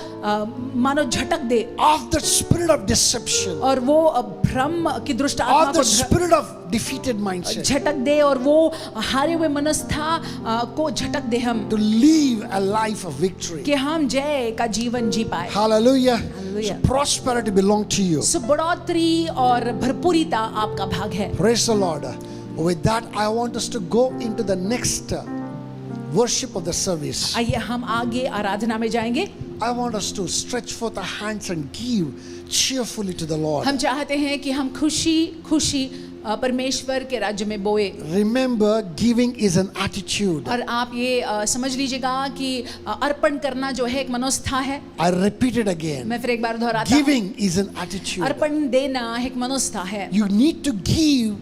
मानो झटक दे, of the spirit of deception, और वो भ्रम की दुष्ट आत्मा of the को spirit of defeated mindset, झटक दे, और वो हारे हुए मनस्था को झटक दे हम, to live a life of victory. कि हम जय का जीवन जी पाए। Hallelujah. Hallelujah. So prosperity belongs to you. सो बढ़ोतरी और भरपूरिता आपका भाग है। Praise the Lord. With that, I want us to go into the next worship of the service. आइए हम आगे आराधना में जाएंगे। I want us to stretch forth our hands and give cheerfully to the Lord. हम चाहते हैं कि हम खुशी खुशी परमेश्वर के राज्य में बोए। Remember, giving is an attitude. और आप ये समझ लीजिएगा कि अर्पण करना जो है एक मनोस्था है। I repeat it again. मैं फिर एक बार दोहराता हूँ, Giving is an attitude. अर्पण देना एक मनोस्था है, You need to give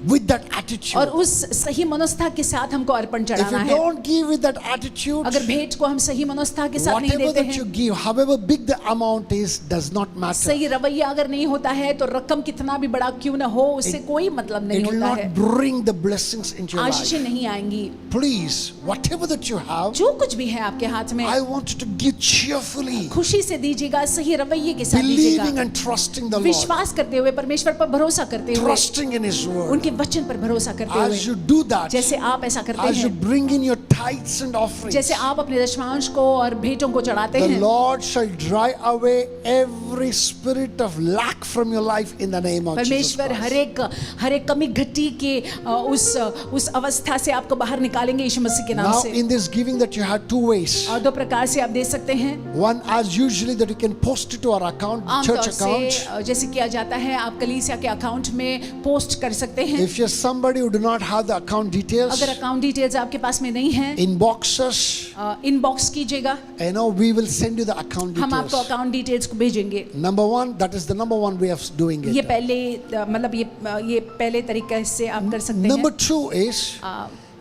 with that attitude. और उस सही मनोस्था के साथ हमको अर्पण If चढ़ाना you है। don't give with that attitude, अगर भेंट को हम सही मनोस्था के साथ नहीं whatever देते that you हैं, give, however big the amount is, does not matter. सही रवैया अगर नहीं होता है, तो रकम कितना भी बड़ा क्यों ना हो, उससे कोई मतलब नहीं It will होता है, not bring the blessings into your life. आशीषें नहीं आएंगी। Please, whatever that you have, जो कुछ भी है आपके हाथ में, I want you to give cheerfully, खुशी से दीजिएगा, सही रवैये के साथ believing दीजिएगा, and trusting the Lord, विश्वास करते हुए, परमेश्वर पर भरोसा करते हुए, trusting in His word. उनके वचन पर भरोसा करते हुए। As you do that, जैसे आप ऐसा करते as you हैं, bring in your tithes and offerings, जैसे आप अपने दशमांश को और भेंटों को चढ़ाते the हैं, Lord shall dry away every spirit of lack from your life in the name of Jesus परमेश्वर Christ. हर एक कमी घटी के उस अवस्था से आपको बाहर निकालेंगे यीशु मसीह के नाम Now, से। in this giving, that you have two ways. और दो प्रकार से आप दे सकते हैं। One, as usually, that you can post it to our account, church आमतौर account. से जैसे किया जाता है, आप कलीसिया के अकाउंट में पोस्ट कर सकते हैं। If you're somebody who do not have the account details, अगर अकाउंट डिटेल्स आपके पास में नहीं है, inbox us. इनबॉक्स कीजिएगा, We will send you the account हम आपको details. अकाउंट डिटेल्स को भेजेंगे। Number one, that is the number one way of doing ये it. पहले मतलब ये पहले तरीके से आप कर सकते Number हैं। two is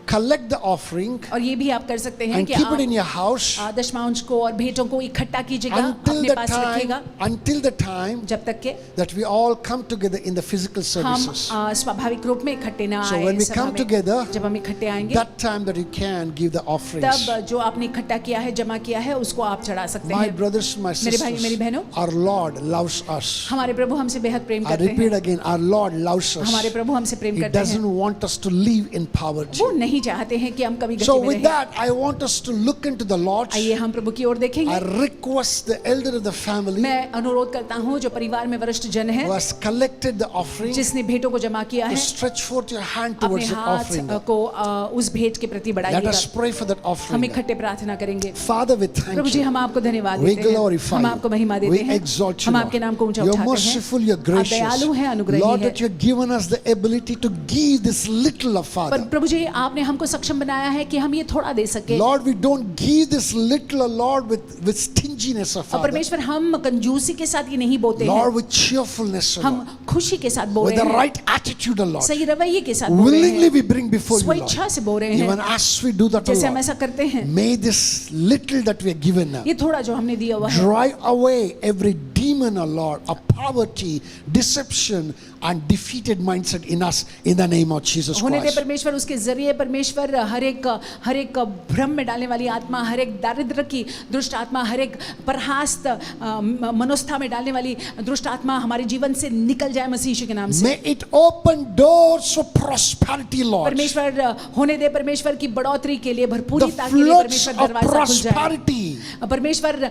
collect the offering और ये भी आप कर सकते हैं and कि keep it in आप your house दशमांश को और भेंटों को इकट्ठा कीजिएगा, until अपने पास रखिएगा, the time जब तक के that we all come together in the physical हम services. स्वाभाविक रूप में इकट्ठे ना So आए when we सभा come में। together, जब हम इकट्ठे आएंगे, That time that you can give the offerings. तब जो आपने इकट्ठा किया है, जमा किया है, उसको आप चढ़ा सकते My हैं। brothers, my मेरे भाई मेरी sisters, बहनों, our Lord loves us. हमारे प्रभु हमसे बेहद प्रेम I करते repeat हैं। again, our Lord loves us. हमारे प्रभु हमसे प्रेम He करते हैं। doesn't want us to live in poverty. वो नहीं चाहते हैं कि हम कभी So गति में with रहें। that, I want us to look into the Lord. आइए हम प्रभु की ओर देखेंगे। I request the elder of the family मैं अनुरोध करता हूँ जो परिवार में वरिष्ठ जन है, who has collected the offering जिसने भेंटों को जमा किया to है, stretch forth your hand अपने towards the offering. हाथ को उस भेंट के प्रति Let बढ़ाइएगा। us pray for that हम offering. इकट्ठे प्रार्थना करेंगे। Father, we thank Prabhu ji, you. हम आपको धन्यवाद We देते हैं, glorify हम you. आपको महिमा देते We हैं, exalt you, हम Lord. आपके नाम को ऊंचा You're उठाते merciful, हैं। you're आप gracious. दयालु हैं, अनुग्रही Lord, हैं। that you've given us the ability to give this little of पर Father. प्रभु जी, आपने हमको सक्षम बनाया है कि हम ये थोड़ा दे सके। Lord, we don't give this little, Lord, with stinginess of और Father. परमेश्वर, हम कंजूसी के साथ ये नहीं बोते Lord, हैं, with cheerfulness, O हम Lord. खुशी के साथ बोल With रहे the हैं, right attitude, O Lord. सही रवैये के साथ बोल रहे Willingly हैं, we bring before you, Lord. स्वेच्छा से बोल रहे Even हैं। as we do that, O जैसे हम Lord, ऐसा करते हैं, may this little that we are given now ये थोड़ा जो हमने दिया हुआ है, dry away every demon, O Lord, of poverty, deception, and defeated mindset in us in the name of Jesus होने दे Christ. परमेश्वर, उसके जरिए परमेश्वर हर एक भ्रम में डालने वाली आत्मा, हर एक दारिद्र की दुष्ट आत्मा, हर एक परहास्त मनोस्था में डालने वाली दुष्ट आत्मा हमारे जीवन से निकल जाए मसीह यीशु के नाम से। May it open doors for prosperity, Lord. परमेश्वर होने दे परमेश्वर की बढ़ोतरी के लिए, The भरपूरिता के लिए floods परमेश्वर of दरवाजा खुल जाए। prosperity परमेश्वर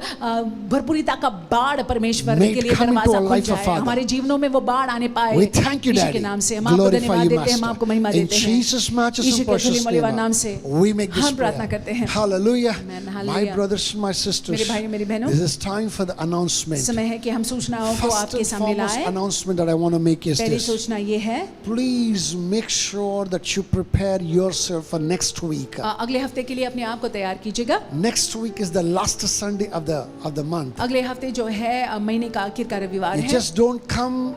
भरपूरिता का बाढ़ परमेश्वर May it के लिए come into दरवाजा our खुल life, जाए, Father. हमारे जीवनों में वो बाढ़ आने पाए। We thank you, Yeshu Daddy. के नाम से हम आपको Glorify धन्यवाद you, देते हैं, हम आपको Master. महिमा In देते हैं। Jesus' matchless यीशु and के precious धूलिमौली name, नाम से we make this हम प्रार्थना prayer. करते हैं। Hallelujah. Amen. My Hallelujah. brothers and my sisters, मेरे भाई मेरी बहनों, this is time for the announcement. समय है कि हम सूचनाओं को First आपके and सामने foremost लाएं। announcement that I want to make is पहली this. सूचना ये है, Please make sure that you prepare yourself for next week. अगले हफ्ते के लिए अपने आप को तैयार कीजिएगा। Next week is the last Sunday of the month. अगले हफ्ते जो है महीने का आखिर का रविवार You है। just don't come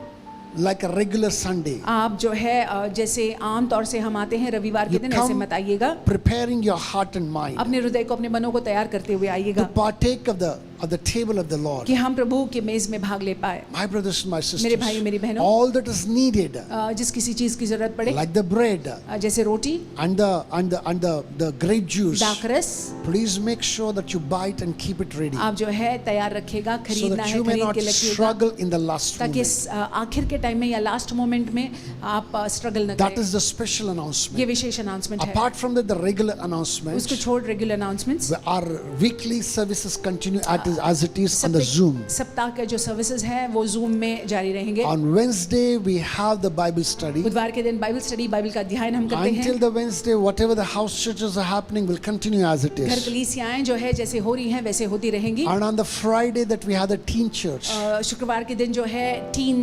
like a regular Sunday. आप जो है जैसे आम तौर से हम आते हैं रविवार के You दिन, ऐसे come मत आइएगा। preparing your heart and mind अपने हृदय को, अपने मनों को तैयार करते हुए to आइएगा partake of the table of the Lord. कि हम प्रभु के मेज में भाग ले पाए। My brothers and my sisters, मेरे भाई मेरी बहनों, all that is needed, जिस किसी चीज की जरूरत पड़े, like the bread जैसे रोटी, and the grape juice, दाखरस, please make sure that you buy it and keep it ready, आप जो है तैयार रखिएगा, so खरीदना that है, you may खरीद not के रखिएगा, struggle in the last ताकि moment. इस आखिर के टाइम में या लास्ट मोमेंट में आप स्ट्रगल न That करें। is the special ये announcement. विशेष अनाउंसमेंट है। Apart from that, the regular उसको announcement, छोड़ regular announcements, our weekly services continue as it is on the Zoom. सप्ताह के जो सर्विसेज हैं वो जूम में जारी रहेंगे। On Wednesday, we have the Bible study. बुधवार के दिन बाइबल स्टडी, बाइबल का अध्ययन हम करते Until हैं। the Wednesday, whatever the house churches are happening will continue as it घर is. कलीसियाएं जो है जैसे हो रही हैं वैसे होती रहेंगी। And on the Friday that we have the teen church. शुक्रवार के दिन जो है टीन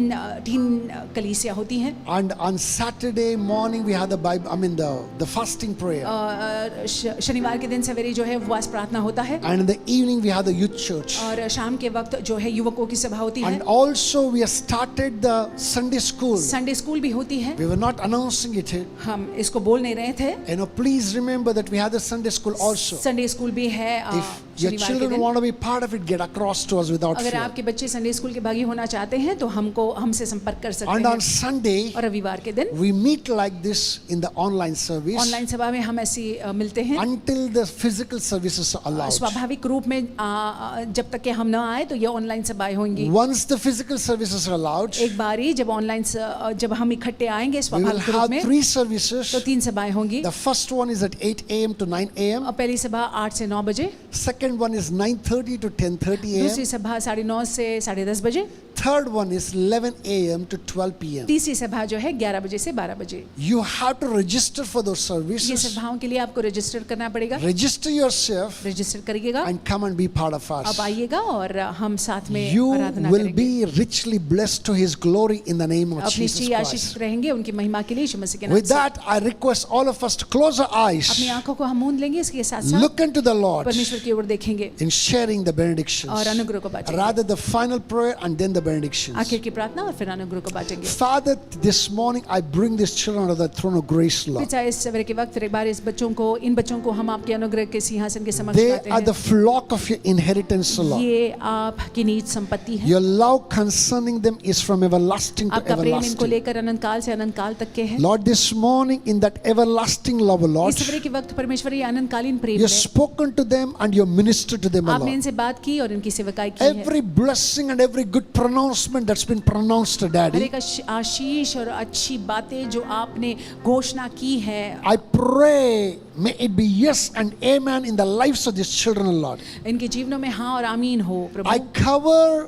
कलीसिया होती हैं। And on Saturday morning we have the Bible, the fasting prayer. शनिवार के दिन सवेरे जो है उपवास प्रार्थना होता है। And in the evening we have the youth church. और शाम के वक्त जो है युवकों की सभा होती है। And also we have started the Sunday school. Sunday school भी होती है। We were not announcing it. हम इसको बोल नहीं रहे थे। Please remember that we have the Sunday school also. Sunday school भी है If your शनिवार के children दिन। want to be part of it, get across to us without अगर fear. आपके बच्चे संडे स्कूल के भागी होना चाहते हैं तो हमसे संपर्क कर सकते And हैं। on Sunday और रविवार के दिन we meet like this in the online service online सभा में हम ऐसी मिलते हैं। until the physical services are allowed. स्वाभाविक रूप में जब तक कि हम ना आए तो ये ऑनलाइन सभाएं होंगी। Once the physical services are allowed, एक बारी जब हम इकट्ठे आएंगे we will स्वाभाविक रूप have में 3 services. तो 3 सभाएं होंगी। The first one is at 8 a.m. to 9 a.m. और पहली सभा 8 से 9 बजे, Second one is 9:30 to 10:30 a.m. दूसरी सभा 9:30 से 10:30 बजे, Third one is 11 a.m. to 12 p.m. तीसरी सभा जो है 11 बजे से 12 बजे। You have to register for those ये services. सभाओं के लिए आपको रजिस्टर करना पड़ेगा। Register yourself रजिस्टर करिएगा, and come and be part of आप us. आइएगा और हम साथ में You आराधना will करेंगे। be richly blessed to His glory in the name of अपनी Jesus निश्चय Christ. आशीषित रहेंगे उनकी महिमा के लिए यीशु मसीह के नाम With से। that, I request all of us to close our अपनी eyes, आंखों को हम मूंद लेंगे, इसके साथ साथ look unto the Lord परमेश्वर की ओर देखेंगे in sharing the benedictions. और अनुग्रह को बांटेंगे। Rather, the final prayer and then the benedictions. आखिर की प्रार्थना और फिर अनुग्रह को बांटेंगे। Father, this morning I bring these children under the throne of grace, Lord. पिता, इस सवेरे के वक्त फिर एक बार इन बच्चों को हम आपके अनुग्रह के सिंहासन के समक्ष They लाते are the हैं। flock of your inheritance, Lord. ये आपकी नीच संपत्ति है। Your love concerning them is from everlasting to आपका प्रेम इनको everlasting. लेकर अनंत काल से अनंत काल तक के है। Lord, this morning in that everlasting love, Lord, इस सवेरे के वक्त परमेश्वर ये अनंतकालीन प्रेम you've है। spoken to them and you ministered to them, आपने Lord. इनसे बात की और इनकी सेवकाई की है। Every blessing and every good pronouncement that's been pronounced, her Daddy, एक आशीष और अच्छी बातें जो आपने घोषणा की है, I pray may it be yes and amen in the lives of these children, Lord. इनके जीवनों में हाँ और आमीन हो प्रभु। I cover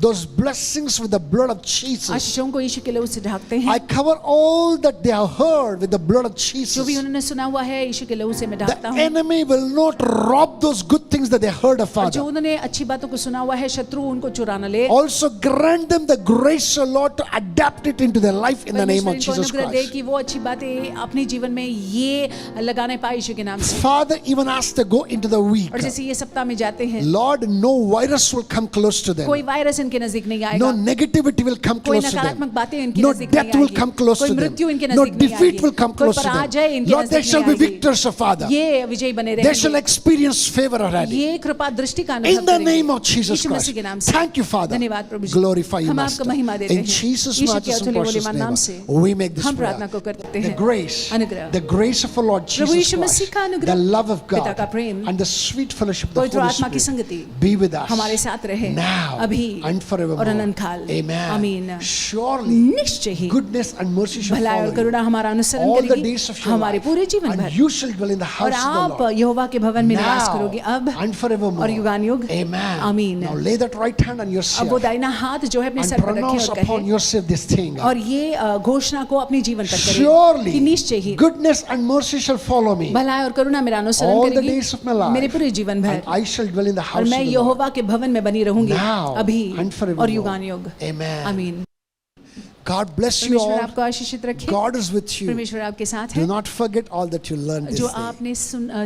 those blessings with the blood of Jesus. आशीषों को यीशु के लहू से ढाकते I हैं। cover all that they have heard with the blood of जो भी Jesus. उन्होंने सुना हुआ है यीशु के लहू से मैं ढाकता The हूँ। enemy will not rob those good things that they heard of, और जो Father. उन्होंने अच्छी बातों को सुना हुआ है शत्रु उनको चुरा न ले। Also grant them the grace, O Lord, to adapt it into their life in the name of परमेश्वर इनको Jesus अनुग्रह दे Christ. कि वो अच्छी बातें अपने जीवन में ये लगाने पाए यीशु के नाम से। Father, even as they go into the week, और जैसे ये सप्ताह में जाते हैं, Lord, no virus will come close to them. कोई वायरस इनके नजदीक नहीं No आएगा, negativity will come कोई close to them. नकारात्मक बातें इनके No नजदीक नहीं death will आएगी, come close कोई to them. मृत्यु इनके No नजदीक नहीं defeat आएगी, will come कोई close to पराजय them. इनके Lord, they नजदीक shall नहीं be आएगी। victors, of Father. ये विजयी बने They shall रहेंगे, experience favor already. ये कृपा दृष्टि का In अनुभव the करेंगे। name of Jesus यीशु मसीह के नाम Christ. से Thank you, Father. धन्यवाद प्रभु जी। Glorify you, हम Master. आपको महिमा देते In हैं। Jesus' यीशु के matchless and अतुल्य precious मूल्यवान नाम से name, we make this हम prayer. प्रार्थना को करते The हैं। grace, अनुग्रह, the grace of our Lord Prabhu Jesus Yeshu Masih Christ, का अनुग्रह, the love of पिता God, का प्रेम, and the sweet fellowship of the पवित्र Holy आत्मा की Spirit संगति be with us हमारे साथ रहे now अभी and forevermore. और अनंत काल। Amen. आमीन। Surely निश्चय ही goodness and mercy shall भलाई और follow करुणा you हमारा अनुसरण all the करेगी days of your हमारे life, पूरे जीवन and भर, you shall dwell in the और house of आप the Lord यहोवा के भवन में निवास now करोगे अब and forevermore. और युगानुयुग। Amen. आमीन। Now lay that right hand on your अब वो side दाहिना हाथ जो है अपने and सर पर रखे pronounce और upon कहे, yourself this thing. और ये घोषणा को अपने जीवन पर करें कि Surely निश्चय ही goodness and mercy shall follow me भलाई और करुणा मेरा अनुसरण all the करेगी days of my life, मेरे पूरे जीवन भर, and I shall dwell in the और house मैं of the Lord यहोवा के भवन में बनी रहूंगी now अभी and forevermore. और युगानुयुग। Amen. आमीन। God bless you परमेश्वर all. आपको आशीषित रखे। God is with you. परमेश्वर आपके साथ Do है। not forget all that you learned this जो day. आपने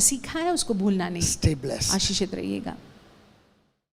सीखा है उसको भूलना नहीं। Stay blessed. आशीषित रहिएगा।